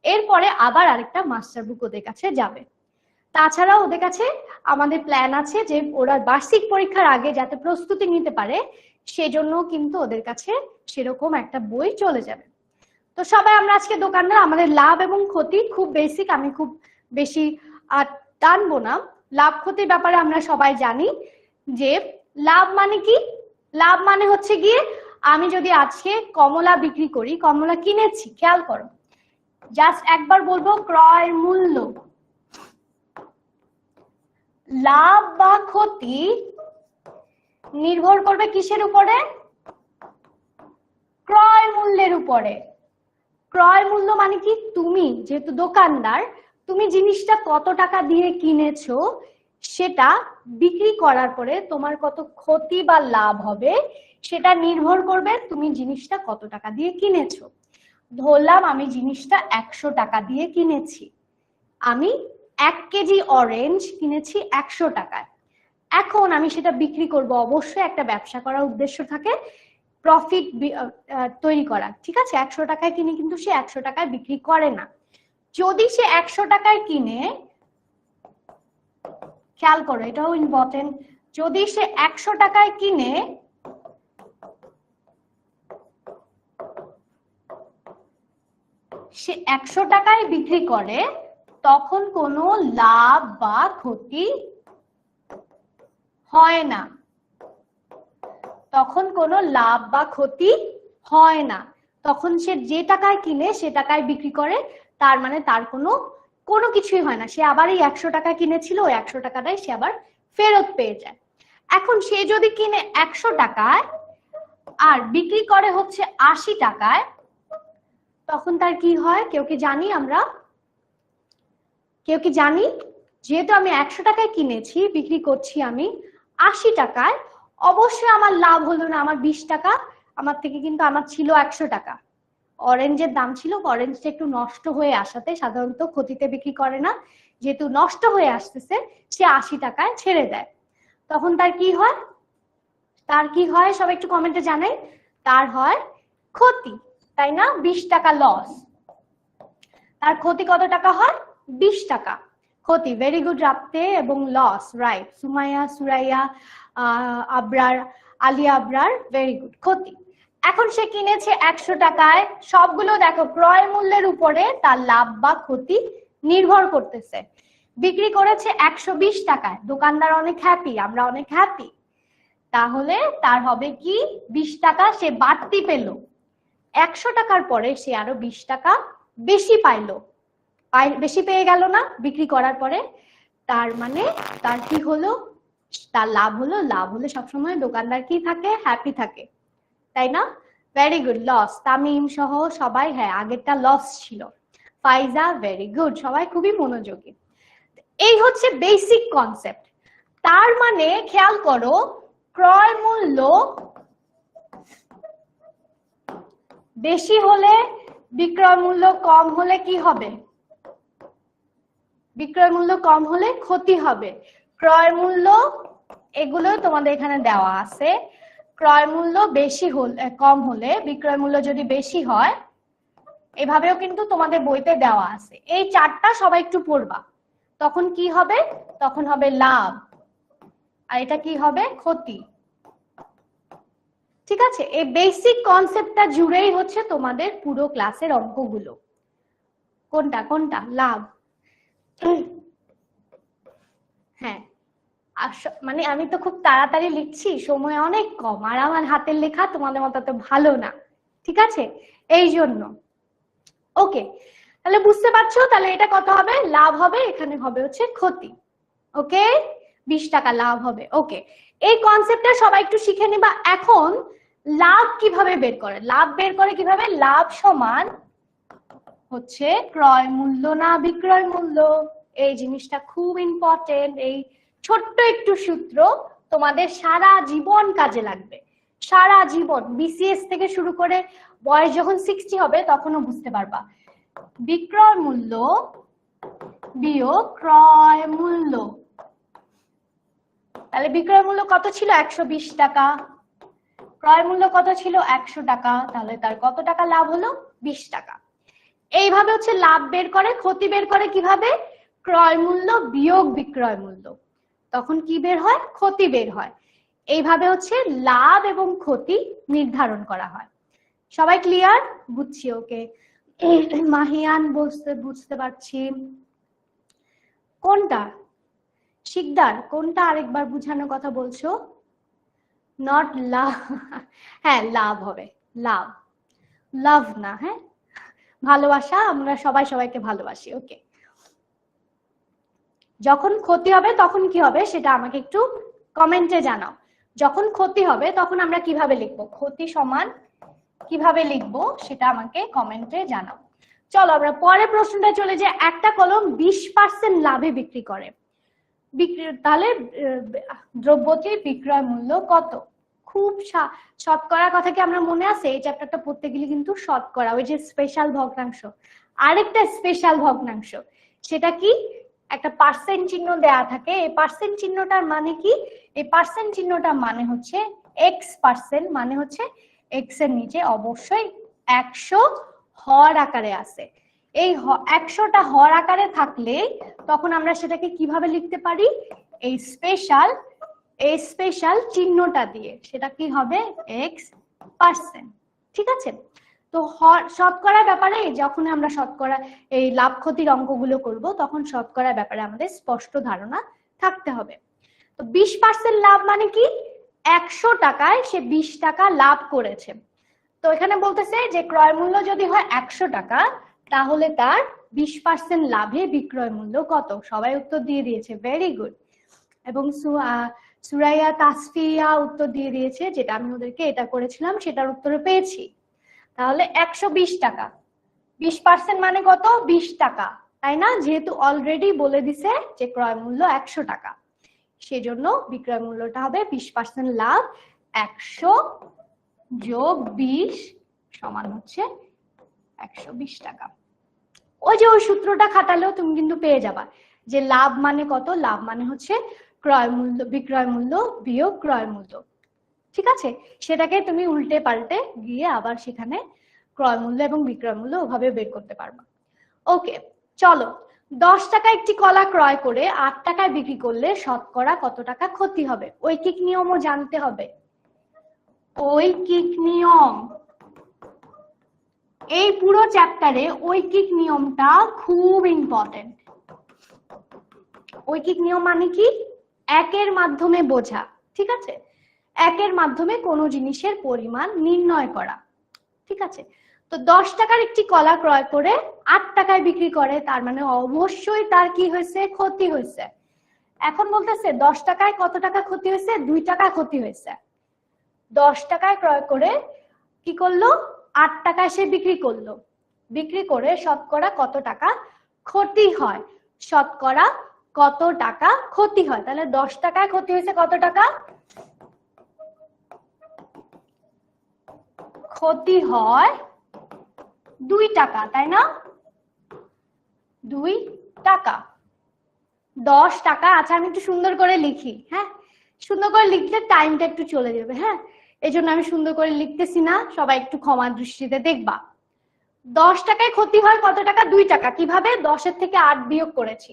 এরপরে আবার আরেকটা মাস্টার বুক ওদের কাছে যাবে। তাছাড়াও ওদের কাছে আমাদের প্ল্যান আছে যে ওরা বার্ষিক পরীক্ষার আগে যাতে প্রস্তুতি নিতে পারে সেজন্য কিন্তু ওদের কাছে সেরকম একটা বই চলে যাবে। তো সবাই আমরা আজকে দোকানদার, আমাদের লাভ এবং ক্ষতি খুব বেসিক, আমি খুব বেশি টানবো না। লাভ ক্ষতির ব্যাপারে আমরা সবাই জানি যে লাভ মানে কি। লাভ মানে হচ্ছে গিয়ে আমি যদি আজকে কমলা বিক্রি করি, কমলা কিনেছি, খেয়াল করো, জাস্ট একবার বলবো ক্রয় মূল্য। লাভ বা ক্ষতি নির্ভর করবে কিসের উপরে? ক্রয় মূল্যের উপরে। ক্রয় মূল্য মানে কি, তুমি যেহেতু দোকানদার, তুমি জিনিসটা কত টাকা দিয়ে কিনেছো সেটা বিক্রি করার পরে তোমার কত ক্ষতি বা লাভ হবে সেটা নির্ভর করবে তুমি জিনিসটা কত টাকা দিয়ে কিনেছো। ধরলাম আমি জিনিসটা 100 টাকা দিয়ে কিনেছি, আমি 1 কেজি অরেঞ্জ কিনেছি 100 টাকায়। এখন আমি সেটা বিক্রি করব, অবশ্যই একটা ব্যবসা করার উদ্দেশ্য থাকে, প্রফিট তৈরি করা। ঠিক আছে, 100 টাকায় কিনে কিন্তু সে 100 টাকায় বিক্রি করে না। যদি সে 100 টাকায় কিনে, খেয়াল করো এটাও ইম্পর্টেন্ট, যদি সে 100 টাকায় কিনে সে 100 টাকায় বিক্রি করে, তখন কোনো লাভ বা ক্ষতি হয় না। তখন কোনো লাভ বা ক্ষতি হয় না। তখন সে যে টাকায় কিনে সে টাকায় বিক্রি করে, তার মানে তার কোনো কিছুই হয় না। সে আবার এই 100 টাকা কিনেছিল, ওই 100 টাকাটাই সে আবার ফেরত পেয়ে যায়। এখন সে যদি কিনে 100 টাকায় আর বিক্রি করে হচ্ছে 80 টাকায়, তখন তার কি হয় কেউ কি জানি? আমরা কেউ কি জানি? যেহেতু আমি 100 টাকায় কিনেছি, বিক্রি করছি আমি 80 টাকায়, অবশ্যই আমার লাভ হলো না, আমার 20 টাকা আমার থেকে, কিন্তু আমার ছিল 100 টাকা, অরেঞ্জের দাম ছিল, অরেঞ্জটা একটু নষ্ট হয়ে আসাতে সাধারণত ক্ষতিতে বিক্রি করে না, যেহেতু নষ্ট হয়ে আসতেছে সে 80 টাকায় ছেড়ে দেয়। তখন তার কি হয়? তার কি হয় সবাই একটু কমেন্টে জানাই। তার হয় ক্ষতি, তাই না? 20 টাকা লস। তার ক্ষতি কত টাকা হয়? 20 টাকা ক্ষতি। ভেরি গুড রাপ্তে, এবং loss, right Sumaiya, Suraiya, Abrar, Aliya Abrar, very good. ক্ষতি। এখন সে কিনেছে 100 টাকায়, সবগুলো দেখো ক্রয় মূল্যের উপরে তার লাভ বা ক্ষতি নির্ভর করতেছে। বিক্রি করেছে 120 টাকায়, দোকানদার অনেক হ্যাপি, আমরা অনেক হ্যাপি, তাহলে তার হবে কি 20 টাকা সে বাড়তি পেল। 100 টাকার পরে সে আরো 20 টাকা বেশি পাইলো, বেশি পেয়ে গেল না বিক্রি করার পরে, তার মানে তার কি হলো, তার লাভ হলো। লাভ হলে সবসময় দোকানদার কি থাকে, হ্যাপি থাকে, তাই না? Very good. লস, তামিম সহ সবাই, হ্যাঁ আগেরটা লস ছিল। ফাইজা ভেরি গুড, সবাই খুবই মনোযোগী। এই হচ্ছে বেসিক কনসেপ্ট। তার মানে খেয়াল করো, ক্রয় মূল্য বেশি হলে বিক্রয় মূল্য কম হলে কি হবে? বিক্রয় মূল্য কম হলে ক্ষতি হবে। ক্রয় মূল্য, এগুলো তোমাদের এখানে দেওয়া আছে। ক্রয় মূল্য বেশি হলে, কম হলে, বিক্রয় মূল্য যদি বেশি হয়, এভাবেও কিন্তু তোমাদের বইতে দেওয়া আছে। এই চারটা সবাই একটু পড়বা। তখন কি হবে? তখন হবে লাভ, আর এটা কি হবে? ক্ষতি। ঠিক আছে, এই বেসিক কনসেপ্টটা জুড়েই হচ্ছে তোমাদের পুরো ক্লাসের অঙ্কগুলো। কোনটা কোনটা? লাভ। হ্যাঁ, মানে আমি তো খুব তাড়াতাড়ি লিখছি, সময় অনেক কম, আর আমার হাতের লেখা তোমাদের মতো তো ভালো না, ঠিক আছে, এই জন্য। ওকে, তাহলে বুঝতে পারছো, তাহলে এটা কত হবে? লাভ হবে, এখানে হবে হচ্ছে ক্ষতি। ওকে, 20 টাকা লাভ হবে। ওকে, এই কনসেপ্টটা সবাই একটু শিখে নিবা। এখন লাভ কিভাবে বের করে? লাভ বের করে কিভাবে? লাভ সমান হচ্ছে ক্রয় মূল্য না বিক্রয় মূল্য। এই জিনিসটা খুব ইম্পর্টেন্ট। এই ছোট্ট একটু সূত্র তোমাদের সারা জীবন কাজে লাগবে, সারা জীবন। বিসিএস থেকে শুরু করে বয়স যখন 60 হবে তখনও বুঝতে পারবা। বিক্রয় মূল্য বিয়োগ ক্রয় মূল্য, তাহলে বিক্রয় মূল্য কত ছিল? 120 টাকা। ক্রয় মূল্য কত ছিল? 100 টাকা। তাহলে তার কত টাকা লাভ হলো? 20 টাকা। এইভাবে হচ্ছে লাভ বের করে। ক্ষতি বের করে কিভাবে? ক্রয় মূল্য বিয়োগ বিক্রয় মূল্য, তখন কি বের হয়? ক্ষতি বের হয়। এইভাবে হচ্ছে লাভ এবং ক্ষতি নির্ধারণ করা হয়। সবাই ক্লিয়ার? বুঝছি। ওকে, মাহিয়ান বুঝতে পারছি। কোনটা শিকদার? কোনটা আরেকবার বুঝানোর কথা বলছো? নট লাভ, হ্যাঁ লাভ হবে, লাভ, লাভ না, হ্যাঁ ভালোবাসা, আমরা সবাই সবাইকে ভালোবাসি। ওকে, যখন ক্ষতি হবে তখন কি হবে সেটা আমাকে একটু কমেন্টে জানাও। যখন ক্ষতি হবে তখন আমরা কিভাবে লিখবো? ক্ষতি সমান কিভাবে লিখবো সেটা আমাকে কমেন্টে জানাও। চলো আমরা পরের প্রশ্নটা চলে যাই। একটা কলম 20% লাভে বিক্রি করে, তাহলে দ্রব্যটির বিক্রয় মূল্য কত? খুব শতকরা কথা কি আমরা মনে আছে? এই চ্যাপ্টারটা পড়তে গেলে কিন্তু শতকরা, ওই যে স্পেশাল ভগ্নাংশ, আরেকটা স্পেশাল ভগ্নাংশ, সেটা কি? একটা পার্সেন্ট চিহ্ন দেয়া থাকে। এই পার্সেন্ট চিহ্নটার মানে কি? এই পার্সেন্ট চিহ্নটার মানে হচ্ছে x%, মানে হচ্ছে x এর নিচে অবশ্যই 100 হর আকারে আছে। এই 100টা হর আকারে থাকলে তখন আমরা সেটাকে কিভাবে লিখতে পারি? এই স্পেশাল চিহ্নটা দিয়ে, সেটা কি হবে? x%। ঠিক আছে, তো শতকরার ব্যাপারে যখন আমরা শতকরা এই লাভ ক্ষতির অঙ্কগুলো করব তখন শতকরার ব্যাপারে আমাদের স্পষ্ট ধারণা থাকতে হবে। তো 20% লাভ মানে কি? 100 টাকায় সে 20 টাকা লাভ করেছে। তো এখানে বলতেছে যে ক্রয় মূল্য যদি হয় 100 টাকা, তাহলে তার 20% লাভে বিক্রয় মূল্য কত? সবাই উত্তর দিয়ে দিয়েছে, ভেরি গুড। এবং সুরাইয়া তাসফিয়া উত্তর দিয়ে দিয়েছে, যেটা আমি ওদেরকে এটা করেছিলাম সেটার উত্তরে পেয়েছি। তাহলে 120 টাকা, 20% মানে কত? 20 টাকা, তাই না? যেহেতু অলরেডি বলে দিছে যে ক্রয় মূল্য 100 টাকা, সেজন্য বিক্রয় মূল্যটা হবে 20% লাভ, 100 যোগ 20 সমান হচ্ছে 120 টাকা। ওই যে ওই সূত্রটা খাটালেও তুমি কিন্তু পেয়ে যাবা যে লাভ মানে কত? লাভ মানে হচ্ছে ক্রয় মূল্য, বিক্রয় মূল্য বিয়োগ ক্রয় মূল্য। ঠিক আছে, সেটাকে তুমি উল্টে পাল্টে গিয়ে আবার সেখানে ক্রয় মূল্য এবং বিক্রয় মূল্য ওভাবে বের করতে পারবা। ওকে, চলো 10 টাকা একটি কলা ক্রয় করে 8 টাকায় বিক্রি করলে শতকরা কত টাকা ক্ষতি হবে? ঐকিক নিয়মও জানতে হবে। ঐকিক নিয়ম। এই পুরো চ্যাপ্টারে ঐকিক নিয়মটা খুব ইম্পর্টেন্ট। ঐকিক নিয়ম মানে কি? একের মাধ্যমে বোঝা, ঠিক আছে? একের মাধ্যমে কোনো জিনিসের পরিমাণ নির্ণয় করা, ঠিক আছে? তো 10 টাকার একটি কলা ক্রয় করে 8 টাকায় বিক্রি করে, তার মানে অবশ্যই তার কি হয়েছে? ক্ষতি হয়েছে। এখন বলতেছে 10 টাকায় কত টাকা ক্ষতি হয়েছে? 2 টাকা ক্ষতি হয়েছে। 10 টাকায় ক্রয় করে কি করলো? 8 টাকায় সে বিক্রি করলো। বিক্রি করে শতকরা কত টাকা ক্ষতি হয়? শতকরা কত টাকা ক্ষতি হয়? তাহলে 10 টাকায় ক্ষতি হয়েছে কত টাকা? ক্ষতি হয় 2 টাকা, তাই না? 2 টাকা। 10 টাকা। আচ্ছা আমি একটু সুন্দর করে লিখি, হ্যাঁ? সুন্দর করে লিখলে টাইমটা একটু চলে যাবে, হ্যাঁ? এই জন্য আমি সুন্দর করে লিখতেছি না, সবাই একটু ক্ষমার দৃষ্টিতে দেখবা। 10 টাকায় ক্ষতি হয় কত টাকা? 2 টাকা। কিভাবে? 10 এর থেকে 8 বিয়োগ করেছি।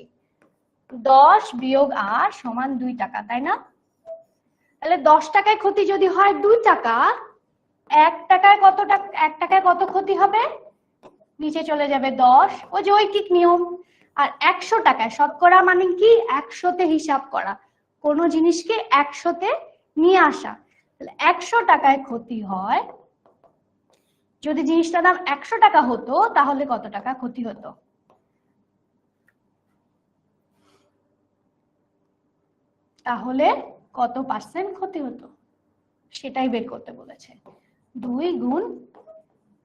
10 বিয়োগ 8 সমান 2 টাকা, তাই না? তাহলে 10 টাকায় ক্ষতি যদি হয় 2 টাকা, 1 টাকায় কত টাকা? 1 টাকায় কত ক্ষতি হবে? নিচে চলে যাবে 10, ওই যে ঐকিক নিয়ম। আর 100 টাকায় শতকরা মানে কি? 100তে হিসাব করা, কোন জিনিসকে 100তে নিয়ে আসা। তাহলে 100 টাকায় ক্ষতি হয়, যদি জিনিসটার দাম 100 টাকা হতো তাহলে কত টাকা ক্ষতি হতো? তাহলে কত পার্সেন্ট ক্ষতি হতো সেটাই বের করতে বলেছে। 2 গুণ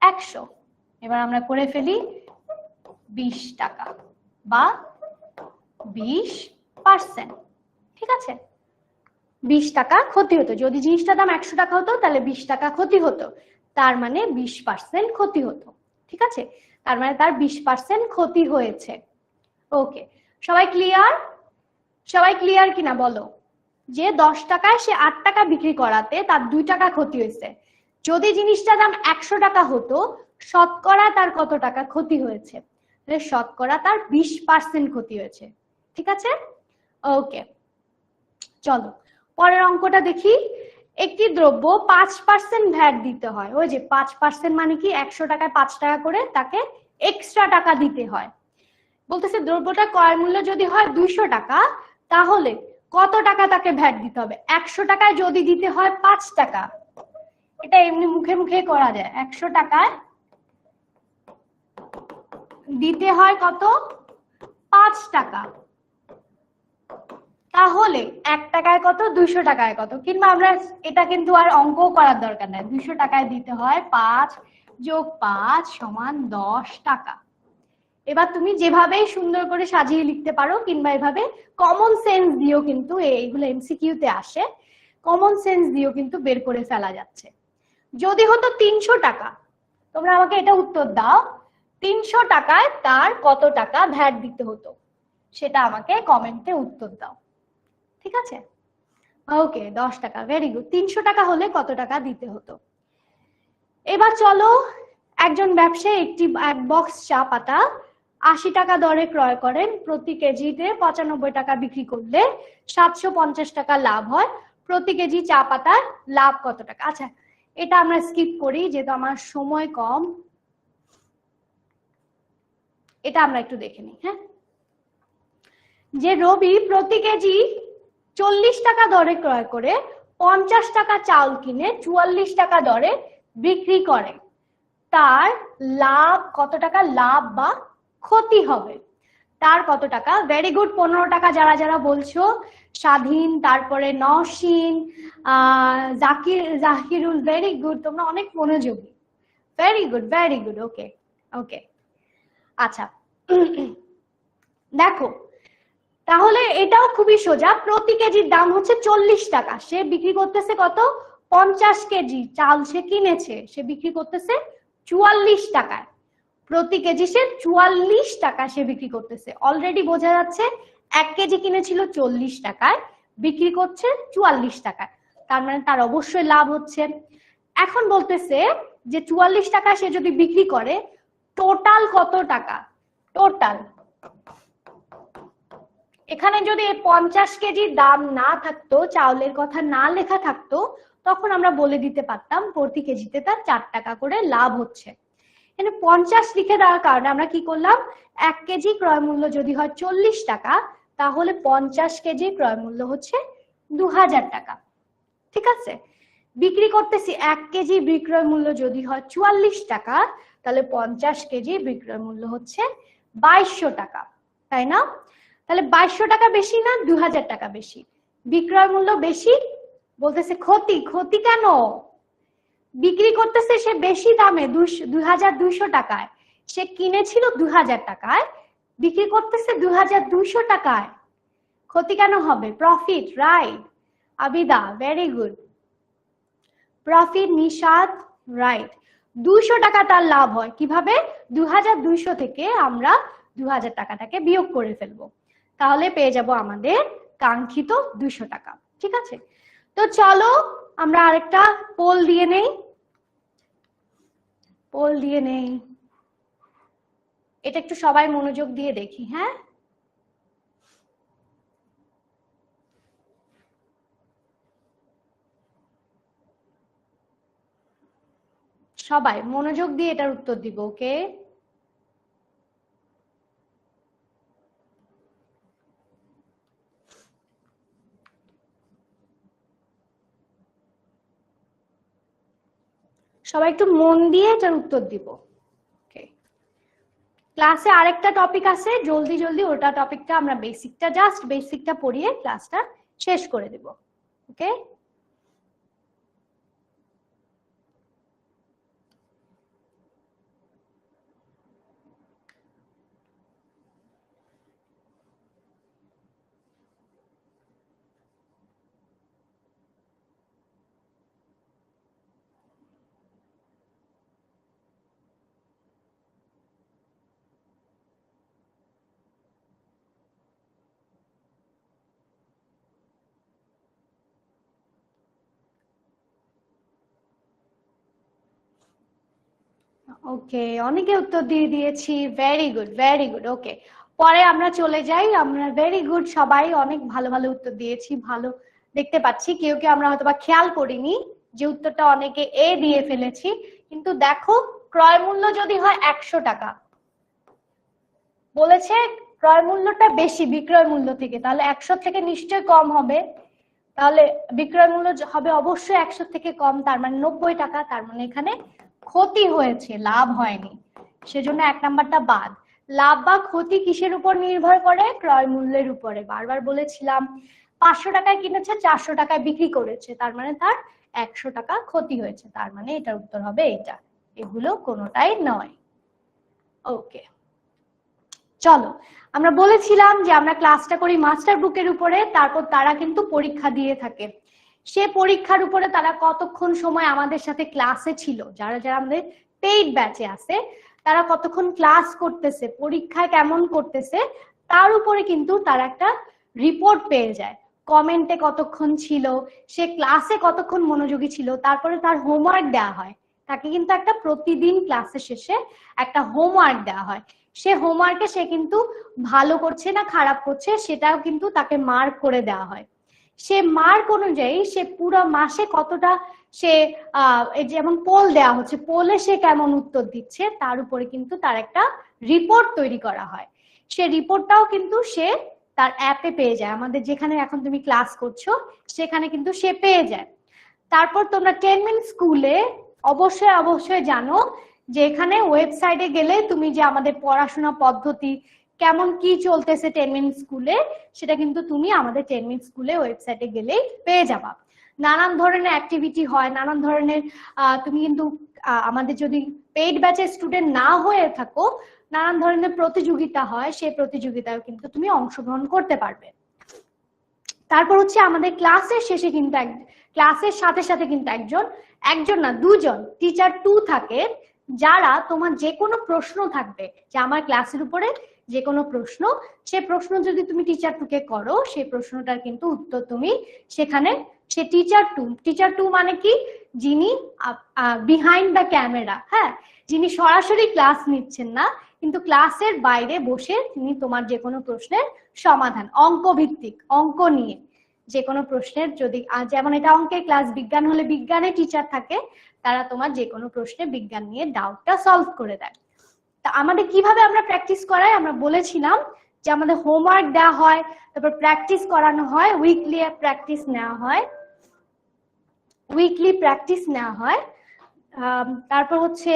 100। এবার আমরা করে ফেলি 20 টাকা বা 20%, ঠিক আছে? 20 টাকা ক্ষতি হতো। যদি জিনিসটার দাম 100 টাকা হতো তাহলে 20 টাকা ক্ষতি হতো, তার মানে 20% ক্ষতি হতো, ঠিক আছে? তার মানে তার 20% ক্ষতি হয়েছে। ওকে, সবাই ক্লিয়ার? সবাই ক্লিয়ার কিনা বলো? যে 10 টাকায় সে 8 টাকা বিক্রি করাতে তার 2 টাকা ক্ষতি হয়েছে। যদি জিনিসটার দাম 100 টাকা হতো, শতকরা তার কত টাকা ক্ষতি হয়েছে? তাহলে শতকরা তার 20% ক্ষতি হয়েছে, ঠিক আছে? ওকে, চলো পরের অঙ্কটা দেখি। একটি দ্রব্য 5% ভ্যাট দিতে হয়। ওই যে 5% মানে কি? 100 টাকায় 5 টাকা করে তাকে এক্সট্রা টাকা দিতে হয়। বলতেছে দ্রব্যটা ক্রয় মূল্য যদি হয় 200 টাকা, তাহলে কত টাকা তাকে ভ্যাট দিতে হবে? 100 টাকায় যদি দিতে হয় 5 টাকা, এটা এমনি মুখে মুখে করা যায়। 100 টাকায় দিতে হয় কত? 5 টাকা। তাহলে 1 টাকায় কত? 200 টাকায় কত? কিংবা আমরা এটা কিন্তু আর অঙ্ক করার দরকার নাই। 200 টাকায় দিতে হয় 5 যোগ 5 সমান 10 টাকা। এবার তুমি যেভাবেই সুন্দর করে সাজিয়ে লিখতে পারো, কিংবা এভাবে কমন সেন্স দিয়েও কিন্তু, এইগুলো এমসিকিউ তে আসে, কমন সেন্স দিয়েও কিন্তু বের করে ফেলা যাচ্ছে। যদি হতো 300 টাকা, তোমরা আমাকে এটা উত্তর দাও, 300 টাকায় তার কত টাকা ভ্যাট দিতে হতো সেটা আমাকে কমেন্টে উত্তর দাও, ঠিক আছে? ওকে, 10 টাকা, ভেরি গুড। 300 টাকা হলে কত টাকা দিতে হতো? এবার চলো, একজন ব্যবসায়ী এক বক্স চা পাতা 80 টাকা দরে ক্রয় করেন, প্রতি কেজিতে 95 টাকা বিক্রি করলে 750 টাকা লাভ হয়। প্রতি কেজি চা পাতার লাভ কত টাকা? আচ্ছা এটা আমরা স্কিপ করি যেহেতু আমার সময় কম, এটা আমরা একটু দেখে নিই। হ্যাঁ, যে রবি প্রতি কেজি 40 টাকা দরে ক্রয় করে 50 টাকা চাউল কিনে 44 টাকা দরে বিক্রি করে, তার লাভ কত টাকা? লাভ বা ক্ষতি হবে, তার কত টাকা? ভেরি গুড, 15 টাকা। যারা যারা বলছো, স্বাধীন, তারপরে নওশিন, জাকিরুল, ভেরি গুড, তোমরা অনেক মনোযোগী, ভেরি গুড ভেরি গুড। ওকে ওকে, আচ্ছা দেখো তাহলে এটাও খুবই সোজা। প্রতি কেজির দাম হচ্ছে 40 টাকা, সে বিক্রি করতেছে কত? 50 কেজি চাল সে কিনেছে, সে বিক্রি করতেছে 44 টাকায়। প্রতি কেজি সে 44 টাকা সে বিক্রি করতেছে। অলরেডি বোঝা যাচ্ছে 1 কেজি কিনেছিল 40 টাকায়, বিক্রি করছে 44 টাকায়, তার মানে তার অবশ্যই লাভ হচ্ছে। এখন বলতেছে যে 44 টাকা সে যদি বিক্রি করে, টোটাল কত টাকা? টোটাল, এখানে যদি 50 কেজির দাম না থাকতো, চাউলের কথা না লেখা থাকতো, তখন আমরা বলে দিতে পারতাম প্রতি কেজিতে তার 4 টাকা করে লাভ হচ্ছে। এখানে 50 লিখে দেওয়ার কারণে আমরা কি করলাম, 1 কেজি ক্রয় মূল্য যদি হয় 40 টাকা, তাহলে 50 কেজি ক্রয় মূল্য হচ্ছে 2000 টাকা। ঠিক আছে, বিক্রি করতেছি 1 কেজি বিক্রয় মূল্য যদি হয় 44 টাকা, তাহলে 50 কেজি বিক্রয় মূল্য হচ্ছে 2200 টাকা, তাই না? তাহলে 2200 টাকা বেশি না 2000 টাকা বেশি? বিক্রয় মূল্য বেশি, বলতেছে ক্ষতি। ক্ষতি কেন? বিক্রি করতেছে সে বেশি দামে 2200 টাকায়, সে কিনেছিল 2000 টাকায়, বিক্রি করতেছে 2200 টাকায়, ক্ষতি কেন হবে? Profit, right? Abida, very good. Profit, Nishad, right. 200 টাকা তার লাভ হয় কিভাবে? 2200 থেকে আমরা 2000 টাকাটাকে বিয়োগ করে ফেলবো, তাহলে পেয়ে যাব আমাদের কাঙ্ক্ষিত 200 টাকা। ঠিক আছে, তো চলো আমরা আরেকটা পোল দিয়ে নেই। পোল দিয়ে নেই, এটা একটু সবাই মনোযোগ দিয়ে দেখি। হ্যাঁ, সবাই মনোযোগ দিয়ে এটার উত্তর দিব। ওকে, সবাই একটু মন দিয়ে এটার উত্তর দিব। ওকে, ক্লাসে আরেকটা টপিক আছে, জলদি জলদি ওটা টপিকটা আমরা বেসিকটা, জাস্ট বেসিকটা পড়িয়ে ক্লাসটা শেষ করে দেব। ওকে, ওকে, অনেকে উত্তর দিয়ে দিয়েছি, ভেরি গুড ভেরি গুড। ওকে, পরে আমরা চলে যাই। আমরা ভেরি গুড, সবাই অনেক ভালো ভালো উত্তর দিয়েছি, ভালো দেখতে পাচ্ছি। কেউ কেউ আমরা হয়তো বা খেয়াল করিনি যে উত্তরটা অনেকে এ দিয়ে ফেলেছি, কিন্তু দেখো ক্রয় মূল্য যদি হয় 100 টাকা, বলেছে ক্রয় মূল্যটা বেশি বিক্রয় মূল্য থেকে, তাহলে 100 থেকে নিশ্চয়ই কম হবে, তাহলে বিক্রয় মূল্য হবে অবশ্যই 100 থেকে কম, তার মানে 90 টাকা। তার মানে এখানে ক্ষতি হয়েছে, লাভ হয়নি, সেজন্য 1 নাম্বারটা বাদ। লাভ বা ক্ষতি কিসের উপর নির্ভর করে? ক্রয় মূল্যের উপরে। বারবার বলেছিলাম 500 টাকায় কিনেছে 400 টাকায় বিক্রি করেছে, তার মানে তার 100 টাকা ক্ষতি হয়েছে, তার মানে এটার উত্তর হবে এটা। এগুলো কোনোটাই নয়। ওকে, চলো, আমরা বলেছিলাম যে আমরা ক্লাসটা করি মাস্টার বুকের উপরে, তারপর তারা কিন্তু পরীক্ষা দিয়ে থাকে। সে পরীক্ষার উপরে তারা কতক্ষণ সময় আমাদের সাথে ক্লাসে ছিল, যারা যারা আমাদের পেইড ব্যাচে আছে, তারা কতক্ষণ ক্লাস করতেছে, পরীক্ষায় কেমন করতেছে, তার উপরে কিন্তু তারা একটা রিপোর্ট পেয়ে যায়। কমেন্টে কতক্ষণ ছিল, সে ক্লাসে কতক্ষণ মনোযোগী ছিল, তারপরে তার হোমওয়ার্ক দেওয়া হয়। তাকে কিন্তু একটা প্রতিদিন ক্লাসের শেষে একটা হোমওয়ার্ক দেওয়া হয়। সে হোমওয়ার্কে সে কিন্তু ভালো করছে না খারাপ করছে সেটাও কিন্তু তাকে মার্ক করে দেওয়া হয়। সে মার্ক অনুযায়ী সে পুরো মাসে কতটা সে যেমন পোল দেওয়া হচ্ছে, পোলে সে কেমন উত্তর দিচ্ছে তার উপরে কিন্তু তার একটা রিপোর্ট তৈরি করা হয়। সে রিপোর্টটাও কিন্তু সে তার অ্যাপে পেয়ে যায়, আমাদের যেখানে এখন তুমি ক্লাস করছো সেখানে কিন্তু সে পেয়ে যায়। তারপর তোমরা 10 মিনিট স্কুলে অবশ্যই অবশ্যই জানো যে এখানে ওয়েবসাইটে গেলে তুমি যে আমাদের পড়াশোনা পদ্ধতি কেমন কি চলতেছে 10 মিনিট স্কুলে, সেটা কিন্তু তুমি আমাদের 10 মিনিট স্কুলে ওয়েবসাইটে গেলেই পেয়ে যাবা। নানান ধরনের অ্যাক্টিভিটি হয়, নানান ধরনের তুমি কিন্তু আমাদের যদি পেইড ব্যাচের স্টুডেন্ট না হয়ে থাকো, নানান ধরনের প্রতিযোগিতা হয়, সেই প্রতিযোগিতায় কিন্তু তুমি অংশগ্রহণ করতে পারবে। তারপর হচ্ছে আমাদের ক্লাসের শেষে কিন্তু ক্লাসের সাথে সাথে কিন্তু একজন না দুজন টিচার 2 থাকে, যারা তোমার যে কোনো প্রশ্ন থাকবে, যে আমার ক্লাসের উপরে যে কোনো প্রশ্ন, সে প্রশ্ন যদি তুমি টিচার 2 কে করো, সেই প্রশ্নটার কিন্তু উত্তর তুমি সেখানে, সে টিচার 2 মানে কি? যিনি বিহাইন্ড দ্য ক্যামেরা, হ্যাঁ, যিনি সরাসরি ক্লাস নিচ্ছেন না, কিন্তু ক্লাসের বাইরে বসে তিনি তোমার যে কোনো প্রশ্নের সমাধান, অঙ্ক ভিত্তিক, অঙ্ক নিয়ে যে কোনো প্রশ্নের যদি যেমন এটা অঙ্কের ক্লাস, বিজ্ঞান হলে বিজ্ঞানের টিচার থাকে, তারা তোমার যে কোনো প্রশ্নে বিজ্ঞান নিয়ে ডাউটটা সলভ করে দেয়। তা আমাদের কিভাবে আমরা প্র্যাকটিস করাই আমরা বলেছিলাম যে আমাদের হোমওয়ার্ক দেওয়া হয়, তারপর প্র্যাকটিস করানো হয়, উইকলি প্র্যাকটিস নেওয়া হয়, তারপর হচ্ছে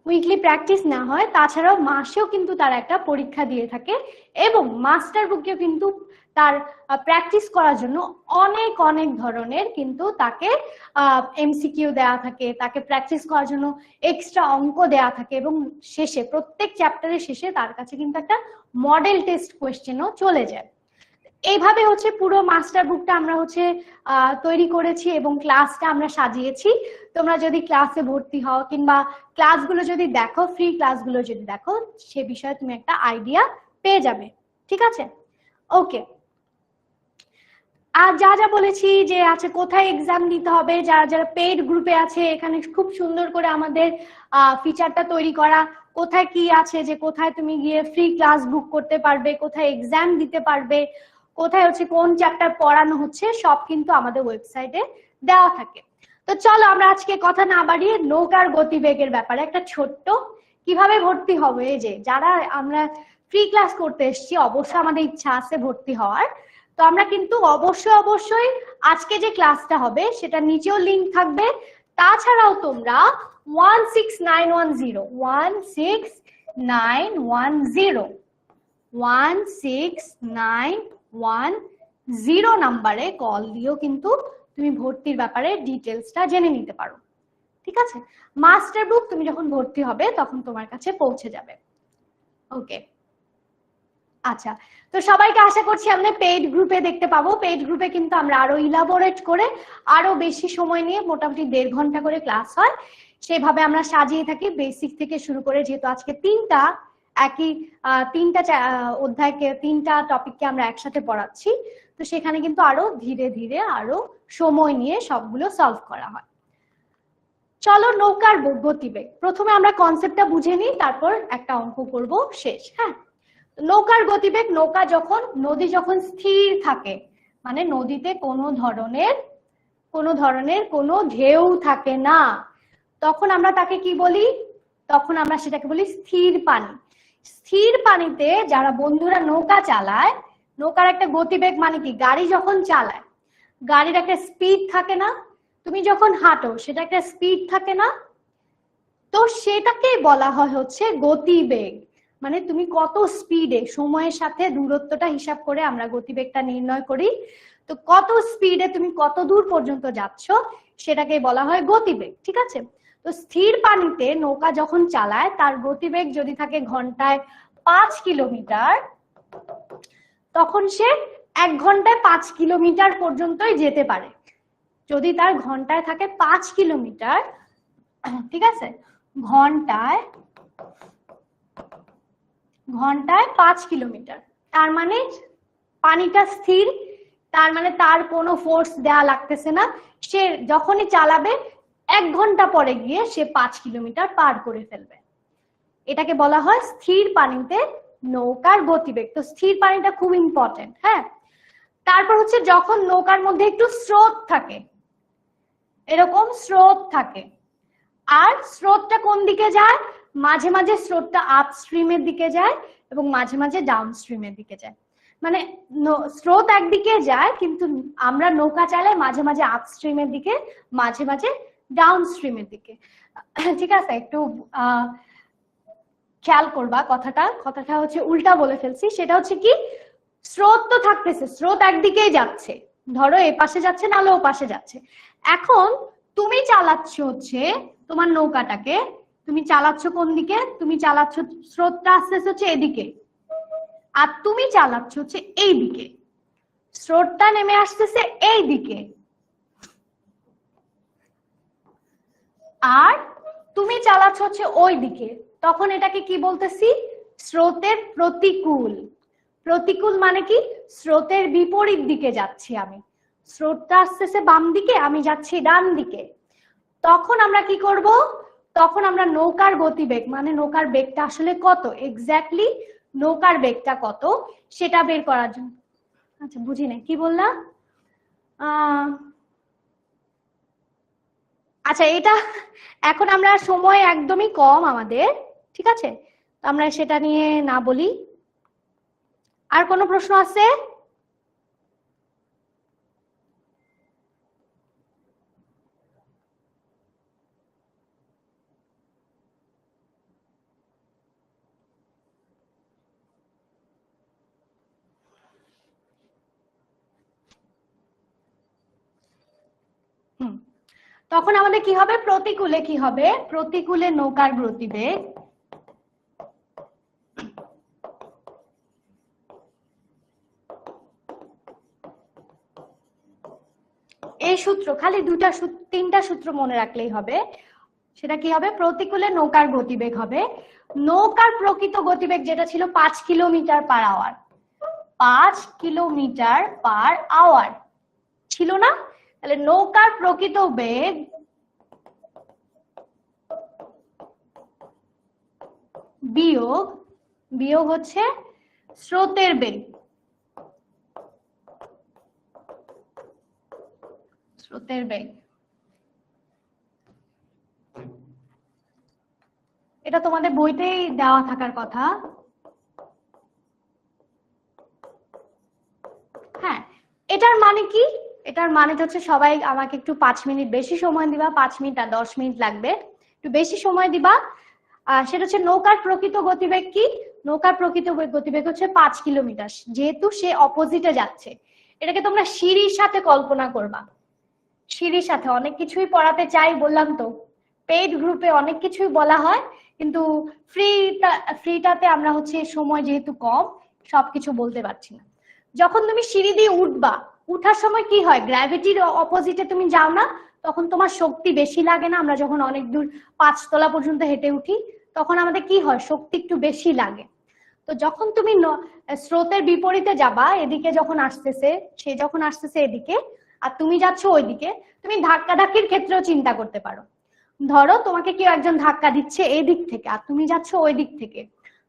উইকলি প্র্যাকটিস না হয়, তাছাড়াও মাসেও কিন্তু তারা একটা পরীক্ষা দিয়ে থাকে এবং মাস্টার বুকেও কিন্তু তার প্র্যাকটিস করার জন্য অনেক অনেক ধরনের কিন্তু তাকে এমসিকিউ দেওয়া থাকে, তাকে প্র্যাকটিস করার জন্য এক্সট্রা অঙ্ক দেওয়া থাকে এবং শেষে প্রত্যেক চ্যাপ্টারের শেষে তার কাছে কিন্তু একটা মডেল টেস্ট কোয়েশ্চেনও চলে যায়। এইভাবে হচ্ছে পুরো মাস্টার বুকটা আমরা হচ্ছে তৈরি করেছি এবং ক্লাসটা আমরা সাজিয়েছি। তোমরা যদি ক্লাসে ভর্তি হও কিংবা ক্লাসগুলো যদি দেখো, ফ্রি ক্লাসগুলো যদি দেখো, সে বিষয়ে তুমি একটা আইডিয়া পেয়ে যাবে। ঠিক আছে, ওকে। আর যা যা বলেছি যে আছে কোথায় এক্সাম দিতে হবে, যারা যারা পেইড গ্রুপে আছে এখানে খুব সুন্দর করে আমাদের ফিচারটা তৈরি করা, কোথায় কি আছে যে কোথায় তুমি গিয়ে ফ্রি ক্লাস বুক করতে পারবে, কোথায় এক্সাম দিতে পারবে, কোথায় হচ্ছে কোন চ্যাপ্টার পড়ানো হচ্ছে, সব কিন্তু আমাদের ওয়েবসাইটে দেওয়া থাকে। তো চলো আমরা আজকে কথা না বাড়িয়ে নৌকার গতিবেগের ব্যাপারে একটা ছোট্ট কিভাবে ভর্তি হবে, এই যে যারা আমরা ফ্রি ক্লাস করতে এসেছি অবশ্যই আমাদের ইচ্ছা আছে ভর্তি হওয়ার, তো আমরা কিন্তু অবশ্যই আজকে যে ক্লাসটা হবে সেটা নিচেও লিংক থাকবে। তাছাড়াও তোমরা 16910 নাম্বারে কল দিয়েও কিন্তু তুমি ভর্তির ব্যাপারে ডিটেলসটা জেনে নিতে পারো। ঠিক আছে, মাস্টার বুক তুমি যখন ভর্তি হবে তখন তোমার কাছে পৌঁছে যাবে। ওকে, আচ্ছা, তো সবাইকে আশা করছি আমরা পেইড গ্রুপে দেখতে পাবো। পেইড গ্রুপে কিন্তু আমরা আরো ইলাবোরেট করে আরো বেশি সময় নিয়ে মোটামুটি 1.5 ঘন্টা করে ক্লাস হয়, সেভাবে আমরা সাজিয়ে থাকি বেসিক থেকে শুরু করে। যেহেতু আজকে তিনটা অধ্যায়কে 3টা টপিককে আমরা একসাথে পড়াচ্ছি, তো সেখানে কিন্তু আরো ধীরে ধীরে আরো সময় নিয়ে সবগুলো সলভ করা হয়। চলো নৌকার গতিবেগ প্রথমে আমরা কনসেপ্টটা বুঝে নিই, তারপর একটা অঙ্ক করব শেষ। হ্যাঁ, নৌকার গতিবেগ, নদী যখন স্থির থাকে, মানে নদীতে কোনো ধরনের কোনো ঢেউ থাকে না, তখন আমরা তাকে কি বলি? তখন আমরা সেটাকে বলি স্থির পানি। স্থির পানিতে যারা বন্ধুরা নৌকা চালায়, নৌকার একটা গতিবেগ মানে কি? গাড়ি যখন চালায় গাড়ির একটা স্পিড থাকে না, তুমি যখন হাঁটো সেটা একটা স্পিড থাকে না, তো সেটাকে বলা হয় হচ্ছে গতিবেগ। মানে তুমি কত স্পিডে, সময়ের সাথে দূরত্বটা হিসাব করে আমরা গতিবেগটা নির্ণয় করি, তো কত স্পিডে তুমি কত দূর পর্যন্ত যাচ্ছ সেটাকে বলা হয় গতিবেগ। ঠিক আছে, তো স্থির পানিতে নৌকা যখন চালায় তার গতিবেগ যদি থাকে ঘন্টায় 5 কিলোমিটার, তখন সে 1 ঘন্টায় 5 কিলোমিটার পর্যন্তই যেতে পারে। যদি তার ঘন্টায় থাকে 5 কিলোমিটার, ঠিক আছে, ঘন্টায় 5 কিলোমিটার, তার মানে পানিটা স্থির, তার মানে তার কোনো ফোর্স দেয়া লাগতেছে না, সে যখনই চালাবে 1 ঘন্টা পরে গিয়ে সে 5 কিলোমিটার পার করে ফেলবে। এটাকে বলা হয় স্থির পানিতে নৌকার গতিবেগ। তো স্থির পানিটা খুব ইম্পর্টেন্ট। হ্যাঁ, তারপর হচ্ছে যখন নৌকার মধ্যে একটু স্রোত থাকে, এরকম স্রোত থাকে, আর স্রোতটা কোন দিকে যায়? মাঝে মাঝে স্রোতটা আপস্ট্রিমের দিকে যায় এবং মাঝে মাঝে ডাউনস্ট্রিমের দিকে যায়। মানে স্রোত একদিকে যায়, কিন্তু আমরা নৌকা চালাই মাঝে মাঝে আপস্ট্রিমের দিকে, মাঝে মাঝে ডাউনস্ট্রিমের দিকে। ঠিক আছে, একটু খেয়াল করবা কথাটা হচ্ছে উল্টা বলে ফেলছি। সেটা হচ্ছে কি, স্রোত তো থাকতেছে, স্রোত একদিকেই যাচ্ছে, ধরো এ পাশে যাচ্ছে নাহলে ও পাশে যাচ্ছে। এখন তুমি চালাচ্ছ হচ্ছে তোমার নৌকাটাকে, তুমি চালাচ্ছ কোন দিকে? তুমি চালাচ্ছ, স্রোতটা আসতেছে হচ্ছে এদিকে, আর তুমি চালাচ্ছ হচ্ছে এই দিকে, স্রোতটা নেমে আসতেছে এই দিকে, আর তুমি চালাচ্ছ হচ্ছে ওই দিকে। তখন এটাকে কি বলতেছি? স্রোতের প্রতিকূল। প্রতিকূল মানে কি? স্রোতের বিপরীত দিকে যাচ্ছি আমি, স্রোতটা আসতেছে বাম দিকে, আমি যাচ্ছি ডান দিকে। তখন আমরা কি করব? তখন আমরা নৌকার গতিবেগ মানে নৌকার বেগটা আসলে কত, এক্স্যাক্টলি নৌকার বেগটা কত সেটা বের করার জন্য। আচ্ছা বুঝি না কি বললাম। আচ্ছা এটা এখন আমরা সময় একদমই কম আমাদের, ঠিক আছে, তো আমরা সেটা নিয়ে না বলি। আর কোনো প্রশ্ন আছে? তখন আমাদের কি হবে, প্রতিকূলে কি হবে, প্রতিকূলে নৌকার গতিবেগ এই সূত্র, খালি দুটা তিনটা সূত্র মনে রাখলেই হবে। সেটা কি হবে, প্রতিকূলে নৌকার গতিবেগ হবে, নৌকার প্রকৃত গতিবেগ যেটা ছিল 5 kilometre per hour, 5 kilometre per hour ছিল না, তাহলে নৌকার প্রকৃত বেগ বিয়োগ হচ্ছে স্রোতের বেগ, স্রোতের বেগ। এটা তোমাদের বইতেই দেওয়া থাকার কথা। হ্যাঁ, এটার মানে কি, এটার মানে হচ্ছে সবাই আমাকে একটু 5 মিনিট বেশি সময় দিবা, 5 মিনিট আর 10 মিনিট লাগবে, একটু বেশি সময় দিবা। সেটা হচ্ছে নৌকার প্রকৃত গতিবেগ কি, নৌকার প্রকৃত গতিবেগ হচ্ছে 5 কিলোমিটার, যেহেতু সে অপোজিটে যাচ্ছে। এটাকে তোমরা সিঁড়ির সাথে কল্পনা করবা, সিঁড়ির সাথে অনেক কিছুই পড়াতে চাই, বললাম তো পেইড গ্রুপে অনেক কিছুই বলা হয়, কিন্তু ফ্রিটাতে আমরা হচ্ছে সময় যেহেতু কম সবকিছু বলতে পারছি না। যখন তুমি সিঁড়ি দিয়ে উঠবা, উঠার সময় কি হয়, গ্র্যাভিটির অপোজিটে তুমি যাও না, তখন তোমার শক্তি বেশি লাগে না। আমরা যখন অনেক দূর 5 তলা পর্যন্ত হেঁটে উঠি তখন আমাদের কি হয়, শক্তি একটু বেশি লাগে। তো যখন তুমি স্রোতের বিপরীতে যাবা, এদিকে যখন আসতেছে, সে যখন আসতেছে এদিকে আর তুমি যাচ্ছ ওইদিকে, তুমি ধাক্কাধাক্কির ক্ষেত্রেও চিন্তা করতে পারো। ধরো তোমাকে কেউ একজন ধাক্কা দিচ্ছে এই দিক থেকে আর তুমি যাচ্ছ ওই দিক থেকে,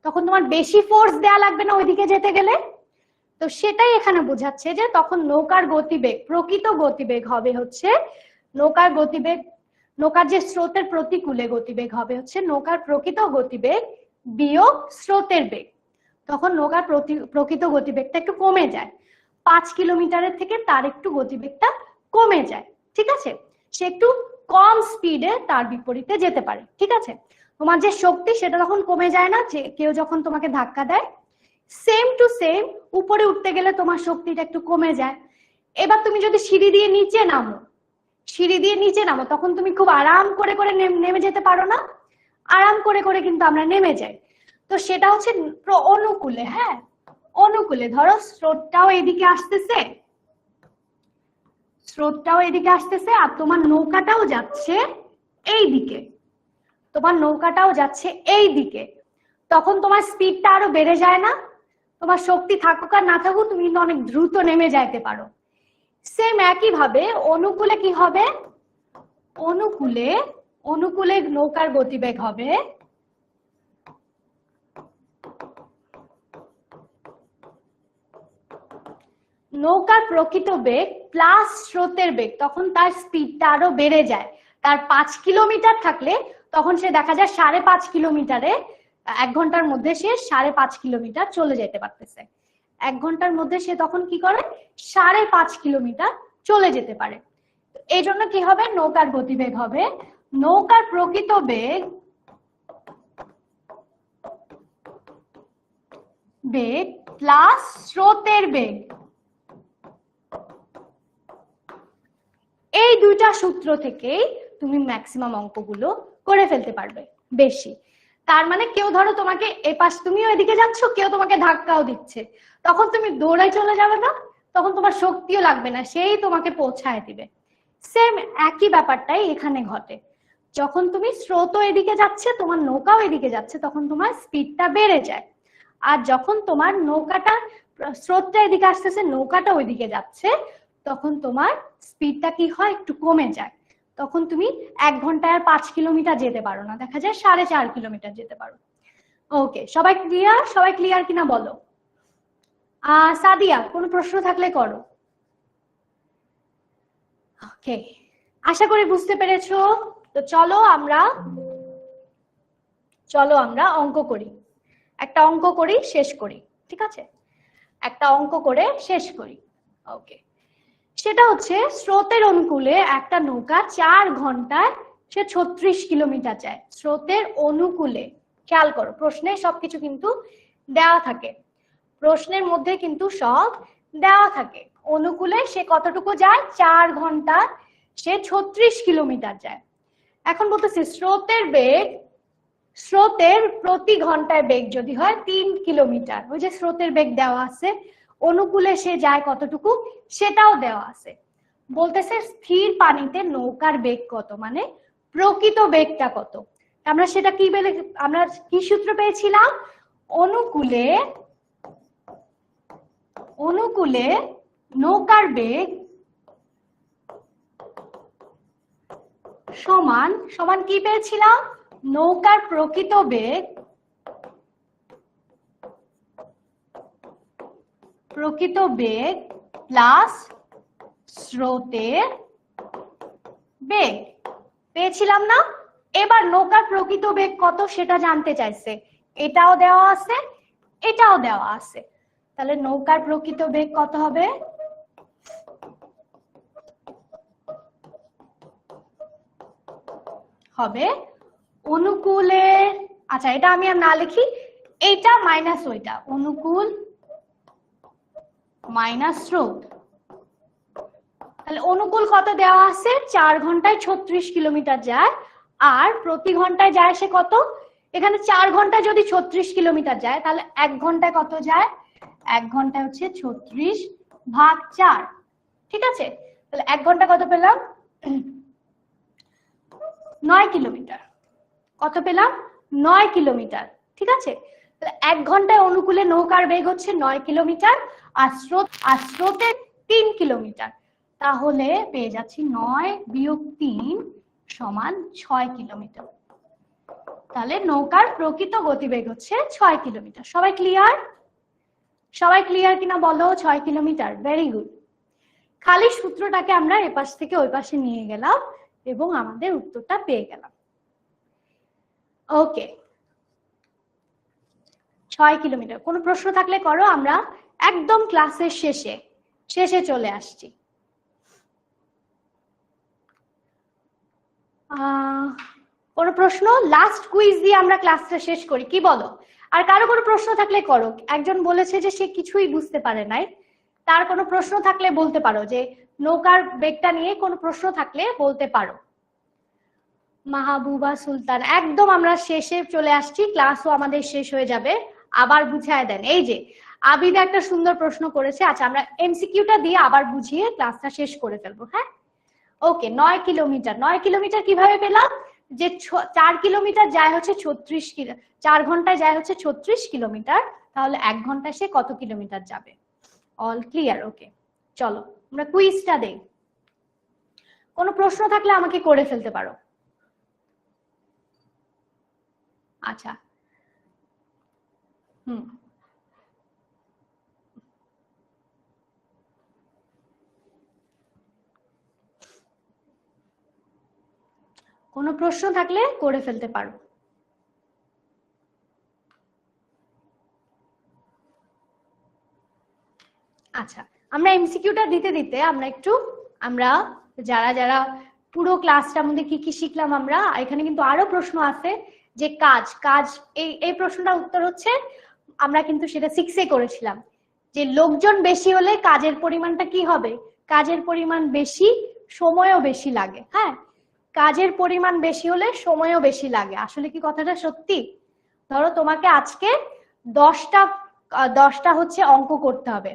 তখন তোমার বেশি ফোর্স দেয়া লাগবে না ওইদিকে যেতে গেলে। তো সেটাই এখানে বোঝাচ্ছে যে তখন নৌকার গতিবেগ, প্রকৃত গতিবেগ হবে হচ্ছে নৌকার গতিবেগ, নৌকার যে স্রোতের প্রতিকূলে গতিবেগ হবে হচ্ছে নৌকার প্রকৃত গতিবেগ বিয়োগ স্রোতের বেগ। তখন নৌকার প্রকৃত গতিবেগটা একটু কমে যায়, 5 কিলোমিটারের থেকে তার একটু গতিবেগটা কমে যায়, ঠিক আছে, সে একটু কম স্পিডে তার বিপরীতে যেতে পারে, ঠিক আছে। তোমার যে শক্তি সেটা তখন কমে যায় না, যে কেউ যখন তোমাকে ধাক্কা দেয় সেম টু সেম উপরে উঠতে গেলে তোমার শক্তিটা একটু কমে যায়। এবার তুমি যদি সিঁড়ি দিয়ে নিচে নামো, সিঁড়ি দিয়ে নিচে নামো তখন তুমি খুব আরাম করে করে নেমে যেতে পারো না, আরাম করে করে কিন্তু আমরা নেমে যাই। তো সেটা হচ্ছে অনুকূলে, হ্যাঁ অনুকূলে। ধরো স্রোতটাও এদিকে আসতেছে, স্রোতটাও এদিকে আসতেছে আর তোমার নৌকাটাও যাচ্ছে এই দিকে, তোমার নৌকাটাও যাচ্ছে এই দিকে, তখন তোমার স্পিডটা আরো বেড়ে যায় না, তোমার শক্তি থাকুক আর না থাকুক তুমি কিন্তু অনেক দ্রুত নেমে যাইতে পারো। সেম একই ভাবে অনুকূলে কি হবে, অনুকূলে অনুকূলে নৌকার গতিবেগ হবে নৌকার প্রকৃত বেগ প্লাস স্রোতের বেগ, তখন তার স্পিডটা আরো বেড়ে যায়। তার 5 কিলোমিটার থাকলে তখন সে দেখা যায় 5.5 কিলোমিটারে, 1 ঘন্টার মধ্যে সে 5.5 কিলোমিটার চলে যেতে পারতেছে। 1 ঘন্টার মধ্যে সে তখন কি করে, 5.5 কিলোমিটার চলে যেতে পারে। এই জন্য কি হবে, নৌকার গতিবেগ হবে নৌকার প্রকৃত বেগ প্লাস স্রোতের বেগ। এই দুইটা সূত্র থেকেই তুমি ম্যাক্সিমাম অঙ্কগুলো করে ফেলতে পারবে বেশি। তার মানে কেউ ধরো তোমাকে এপাশ, তুমিও এদিকে যাচ্ছ, কেউ তোমাকে ধাক্কাও দিচ্ছে, তখন তুমি দৌড়াই চলে যাবে না, তখন তোমার শক্তিও লাগবে না, সেই তোমাকে পৌঁছায় দিবে। সেম একই ব্যাপারটাই এখানে ঘটে, যখন তুমি স্রোতও এদিকে যাচ্ছে তোমার নৌকাও এদিকে যাচ্ছে তখন তোমার স্পিডটা বেড়ে যায়, আর যখন তোমার নৌকাটা, স্রোতটা এদিকে আসতেছে নৌকাটা ওইদিকে যাচ্ছে তখন তোমার স্পিডটা কি হয়, একটু কমে যায়। তখন তুমি 1 ঘন্টায় আর 5 কিলোমিটার যেতে পারো না, দেখা যায় 4.5 কিলোমিটার যেতে পারো। ওকে, সবাই ক্লিয়ার কিনা বলো। সাদিয়া, কোনো প্রশ্ন থাকলে করো। ওকে, আশা করি বুঝতে পেরেছো। তো চলো আমরা অঙ্ক করি, একটা অঙ্ক করি শেষ করি, ঠিক আছে? একটা অঙ্ক করে শেষ করি। ওকে, সেটা হচ্ছে স্রোতের অনুকূলে একটা নৌকা 4 ঘন্টায় সে 36 কিলোমিটার যায়। স্রোতের অনুকূলে, খেয়াল করো প্রশ্নে সবকিছু কিন্তু দেওয়া থাকে, প্রশ্নের মধ্যে কিন্তু সব দেওয়া থাকে। অনুকূলে সে কতটুকু যায়? 4 ঘন্টা সে 36 কিলোমিটার যায়। এখন বলতেছি স্রোতের প্রতি ঘন্টায় বেগ যদি হয় 3 কিলোমিটার, ওই যে স্রোতের বেগ দেওয়া আছে, অনুকূলে সে যায় কতটুকু সেটাও দেওয়া আছে। বলতেছে স্থির পানিতে নৌকার বেগ কত, মানে প্রকৃত বেগটা কত। আমরা সেটা আমরা কি সূত্র পেয়েছিলাম? অনুকূলে নৌকার বেগ সমান সমান কি পেয়েছিলাম? নৌকার প্রকৃত বেগ প্লাস স্রোতের বেগ পেয়েছিলাম না? এবার নৌকার প্রকৃত বেগ কত সেটা জানতে চাইছে, এটাও দেওয়া আছে এটাও দেওয়া আছে। তাহলে নৌকার প্রকৃত বেগ কত হবে? হবে অনুকূলের, আচ্ছা এটা আমি আর না লিখি, এইটা মাইনাস ওইটা, অনুকূল মাইনাস স্রোত। তাহলে অনুকূল কত দেওয়া আছে? 4 ঘন্টায় 36 কিলোমিটার যায়, আর প্রতি ঘন্টায় যায় সে কত? এখানে 4 ঘন্টায় যদি 36 কিলোমিটার যায় তাহলে 1 ঘন্টায় কত যায়? 1 ঘন্টায় হচ্ছে 36 ভাগ 4, ঠিক আছে? তাহলে 1 ঘন্টা কত পেলাম? 9 কিলোমিটার। কত পেলাম? 9 কিলোমিটার, ঠিক আছে? তাহলে 1 ঘন্টায় অনুকূলে নৌকার বেগ হচ্ছে 9 কিলোমিটার, আর স্রোতে 3 কিলোমিটার। তাহলে পেয়ে যাচ্ছি 9 বিয়োগ 3 সমান 6 কিলোমিটার। তাহলে নৌকার প্রকৃত গতিবেগ হচ্ছে 6 কিলোমিটার। সবাই ক্লিয়ার কিনা বলো? 6 কিলোমিটার, ভেরি গুড। খালি সূত্রটাকে আমরা এপাশ থেকে ওই পাশে নিয়ে গেলাম এবং আমাদের উত্তরটা পেয়ে গেলাম। ওকে, 6 কিলোমিটার। কোনো প্রশ্ন থাকলে করো, আমরা একদম ক্লাসের শেষে চলে আসছি। কোনো প্রশ্ন? লাস্ট কুইজ দিয়ে আমরা ক্লাসটা শেষ করি, কি বলো? আর কারো কোনো প্রশ্ন থাকলে করো। একজন বলেছে যে সে কিছুই বুঝতে পারে নাই, তার কোনো প্রশ্ন থাকলে বলতে পারো, যে নৌকার বেগটা নিয়ে কোনো প্রশ্ন থাকলে বলতে পারো। মাহবুবা সুলতান, একদম আমরা শেষে চলে আসছি, ক্লাসও আমাদের শেষ হয়ে যাবে, আবার বুঝায় দেন। এই যে আবিদা একটা সুন্দর প্রশ্ন করেছে, আচ্ছা আমরা এমসিকিউটা দিয়ে আবার বুঝিয়ে ক্লাসটা শেষ করে ফেলবো, হ্যাঁ? ওকে, 9 কিলোমিটার। 9 কিলোমিটার কিভাবে পেলাম? যে 4 কিলোমিটার যায় হচ্ছে 36 কিলো, 4 ঘন্টায় যায় হচ্ছে 36 কিলোমিটার, তাহলে 1 ঘন্টায় সে কত কিলোমিটার যাবে? All clear? ওকে, চলো আমরা কুইজটা দেই। কোনো প্রশ্ন থাকলে আমাকে করে ফেলতে পারো। আচ্ছা, কোনো প্রশ্ন থাকলে করে ফেলতে পারো। আচ্ছা, আমরা এমসিকিউটা দিতে দিতে আমরা যারা যারা পুরো ক্লাসটার মধ্যে কি কি শিখলাম, আমরা এখানে কিন্তু আরো প্রশ্ন আছে, যে কাজ এই প্রশ্নটার উত্তর হচ্ছে, আমরা কিন্তু সেটা 6 করেছিলাম, যে লোকজন বেশি হলে কাজের পরিমাণটা কি হবে? কাজের পরিমাণ বেশি, সময়ও বেশি লাগে। হ্যাঁ, কাজের পরিমাণ বেশি হলে সময়ও বেশি লাগে। আসলে কি কথাটা সত্যি? ধরো তোমাকে আজকে 10টা হচ্ছে অঙ্ক করতে হবে,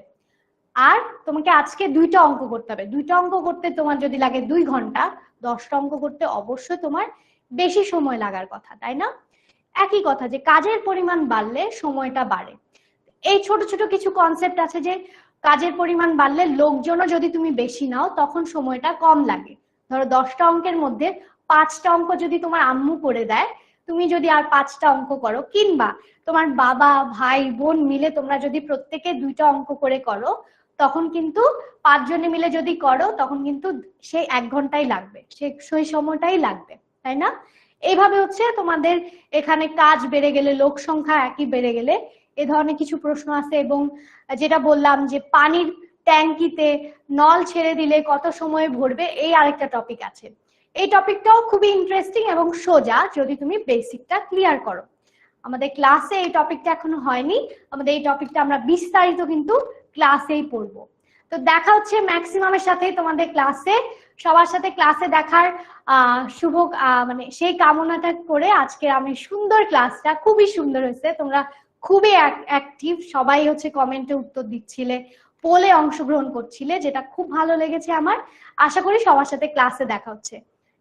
আর তোমাকে আজকে 2টা অঙ্ক করতে হবে। 2টা অঙ্ক করতে তোমার যদি লাগে 2 ঘন্টা, 10টা অঙ্ক করতে অবশ্যই তোমার বেশি সময় লাগার কথা, তাই না? একই কথা, যে কাজের পরিমাণ বাড়লে সময়টা বাড়ে। এই ছোট ছোট কিছু কনসেপ্ট আছে, যে কাজের পরিমাণ বাড়লে লোকজনও যদি তুমি বেশি নাও তখন সময়টা কম লাগে। ধরো 10টা অঙ্কের মধ্যে 5টা অঙ্ক যদি তোমার আম্মু করে দেয়, তুমি যদি আর 5টা অঙ্ক করো, কিংবা তোমার বাবা ভাই বোন মিলে তোমরা যদি প্রত্যেকে 2টা অঙ্ক করে করো, তখন কিন্তু 5 জনে মিলে যদি করো তখন কিন্তু সেই 1 ঘন্টাই লাগবে, সেই সময়টাই লাগবে, তাই না? এইভাবে হচ্ছে তোমাদের এখানে কাজ বেড়ে গেলে, লোক সংখ্যা একই বেড়ে গেলে এ ধরনের কিছু প্রশ্ন আছে। এবং যেটা বললাম যে পানির ট্যাঙ্কিতে নল ছেড়ে দিলে কত সময়ে ভরবে, এই আরেকটা টপিক আছে। এই টপিকটাও খুবই ইন্টারেস্টিং এবং সোজা যদি তুমি বেসিকটা ক্লিয়ার করো। আমাদের ক্লাসে এই টপিকটা এখনো হয়নি, আমাদের এই টপিকটা আমরা বিস্তারিত কিন্তু ক্লাসেই পড়বো। তো দেখা হচ্ছে ম্যাক্সিমামের সাথে তোমাদের ক্লাসে, সবার সাথে ক্লাসে দেখার শুভ মানে সেই কামনাটা করে আজকে আমি সুন্দর ক্লাসটা খুবই সুন্দর হয়েছে, তোমরা খুবই অ্যাক্টিভ, সবাই হচ্ছে কমেন্টে উত্তর দিচ্ছিলে, পোলে অংশগ্রহণ করছিলে, যেটা খুব ভালো লেগেছে আমার। আশা করি সবার সাথে ক্লাসে দেখা হচ্ছে।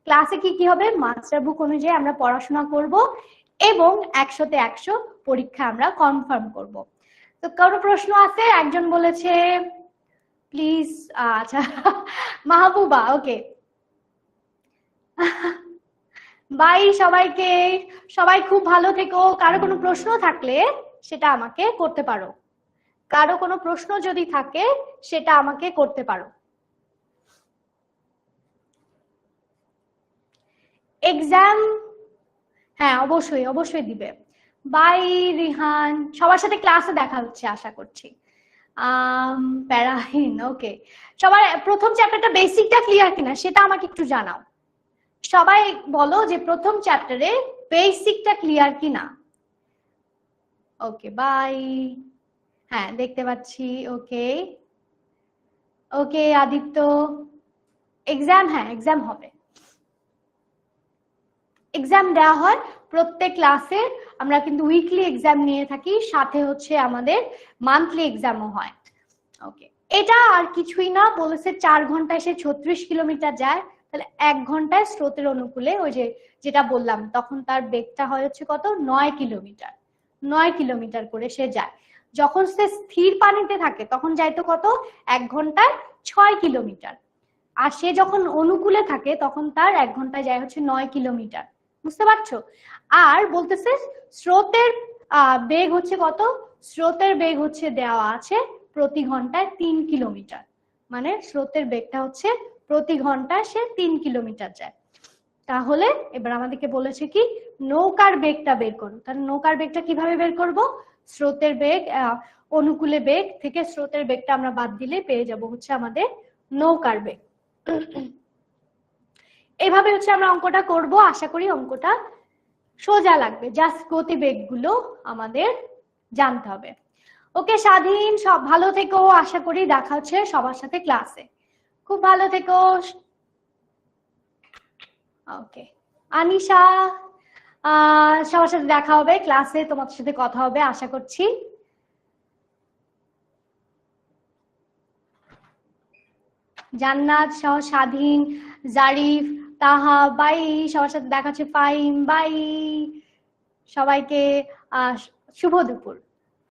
ক্লাসে কি হবে, মাস্টার বুক অনুযায়ী আমরা পড়াশোনা করব এবং 100তে 100 পরীক্ষা আমরা কনফার্ম করব। তো কারো প্রশ্ন আছে? একজন বলেছে প্লিজ, আচ্ছা মাহবুবা, ওকে বাই সবাইকে, সবাই খুব ভালো থেকো। কারো কোনো প্রশ্ন থাকলে সেটা আমাকে করতে পারো, কারো কোনো প্রশ্ন যদি থাকে সেটা আমাকে করতে পারো। এক্সাম, হ্যাঁ অবশ্যই অবশ্যই দিবে। বাই রিহান, সবার সাথে ক্লাসে দেখা হচ্ছে আশা করছি। প্যারাহিন, ওকে। সবার প্রথম চ্যাপ্টারটা বেসিকটা ক্লিয়ার কিনা সেটা আমাকে একটু জানাও। সবাই বলো যে প্রথম চ্যাপ্টারে বেসিকটা ক্লিয়ার কিনা। ওকে বাই, হ্যাঁ দেখতে পাচ্ছি। ওকে ওকে আদিত্য, এক্সাম, হ্যাঁ এক্সাম হবে, এক্সাম দেওয়া হয় প্রত্যেক ক্লাসে। আমরা কিন্তু উইকলি এক্সাম নিয়ে থাকি, সাথে হচ্ছে আমাদের মান্থলি এক্সামও হয়। ওকে, এটা আর কিছুই না, বলেছে 4 ঘন্টায় সে 36 কিলোমিটার যায়, তাহলে 1 ঘন্টায় স্রোতের অনুকূলে ওই যে যেটা বললাম, তখন তার বেগটা হয় হচ্ছে কত, 9 কিলোমিটার, 9 কিলোমিটার করে সে যায়। যখন সে স্থির পানিতে থাকে তখন যাইতো কত, 1 ঘন্টায় 6 কিলোমিটার। আর সে যখন অনুকূলে থাকে তখন তার 1 ঘন্টায় যায় হচ্ছে 9 কিলোমিটার। বুঝতে পারছো? আর বলতেছে স্রোতের বেগ হচ্ছে কত, স্রোতের বেগ হচ্ছে দেওয়া আছে প্রতি ঘন্টায় 3 কিলোমিটার, মানে স্রোতের বেগটা হচ্ছে প্রতি ঘন্টায় সে 3 কিলোমিটার যায়। তাহলে এবার আমাদেরকে বলেছে কি, নৌকার বেগটা বের করো। তাহলে নৌকার বেগটা কিভাবে বের করব, স্রোতের বেগ, অনুকূলে বেগ থেকে স্রোতের বেগটা আমরা বাদ দিলে পেয়ে যাব হচ্ছে আমাদের নৌকার বেগ। এইভাবে হচ্ছে আমরা অঙ্কটা করব, আশা করি অঙ্কটা সোজা লাগবে, জাস্ট গতিবেগ গুলো আমাদের জানতে হবে। ওকে স্বাধীন, সব ভালো থেকো, আশা করি দেখা হচ্ছে সবার সাথে ক্লাসে, খুব ভালো থেকো। ওকে আনিশা, সবার সাথে দেখা হবে ক্লাসে, তোমাদের সাথে কথা হবে আশা করছি। জান্নাত সহ স্বাধীন, জারিফ, তাহা, বাই, সবার সাথে দেখা হচ্ছে, ফাইম, বাই, সবাইকে শুভ দুপুর।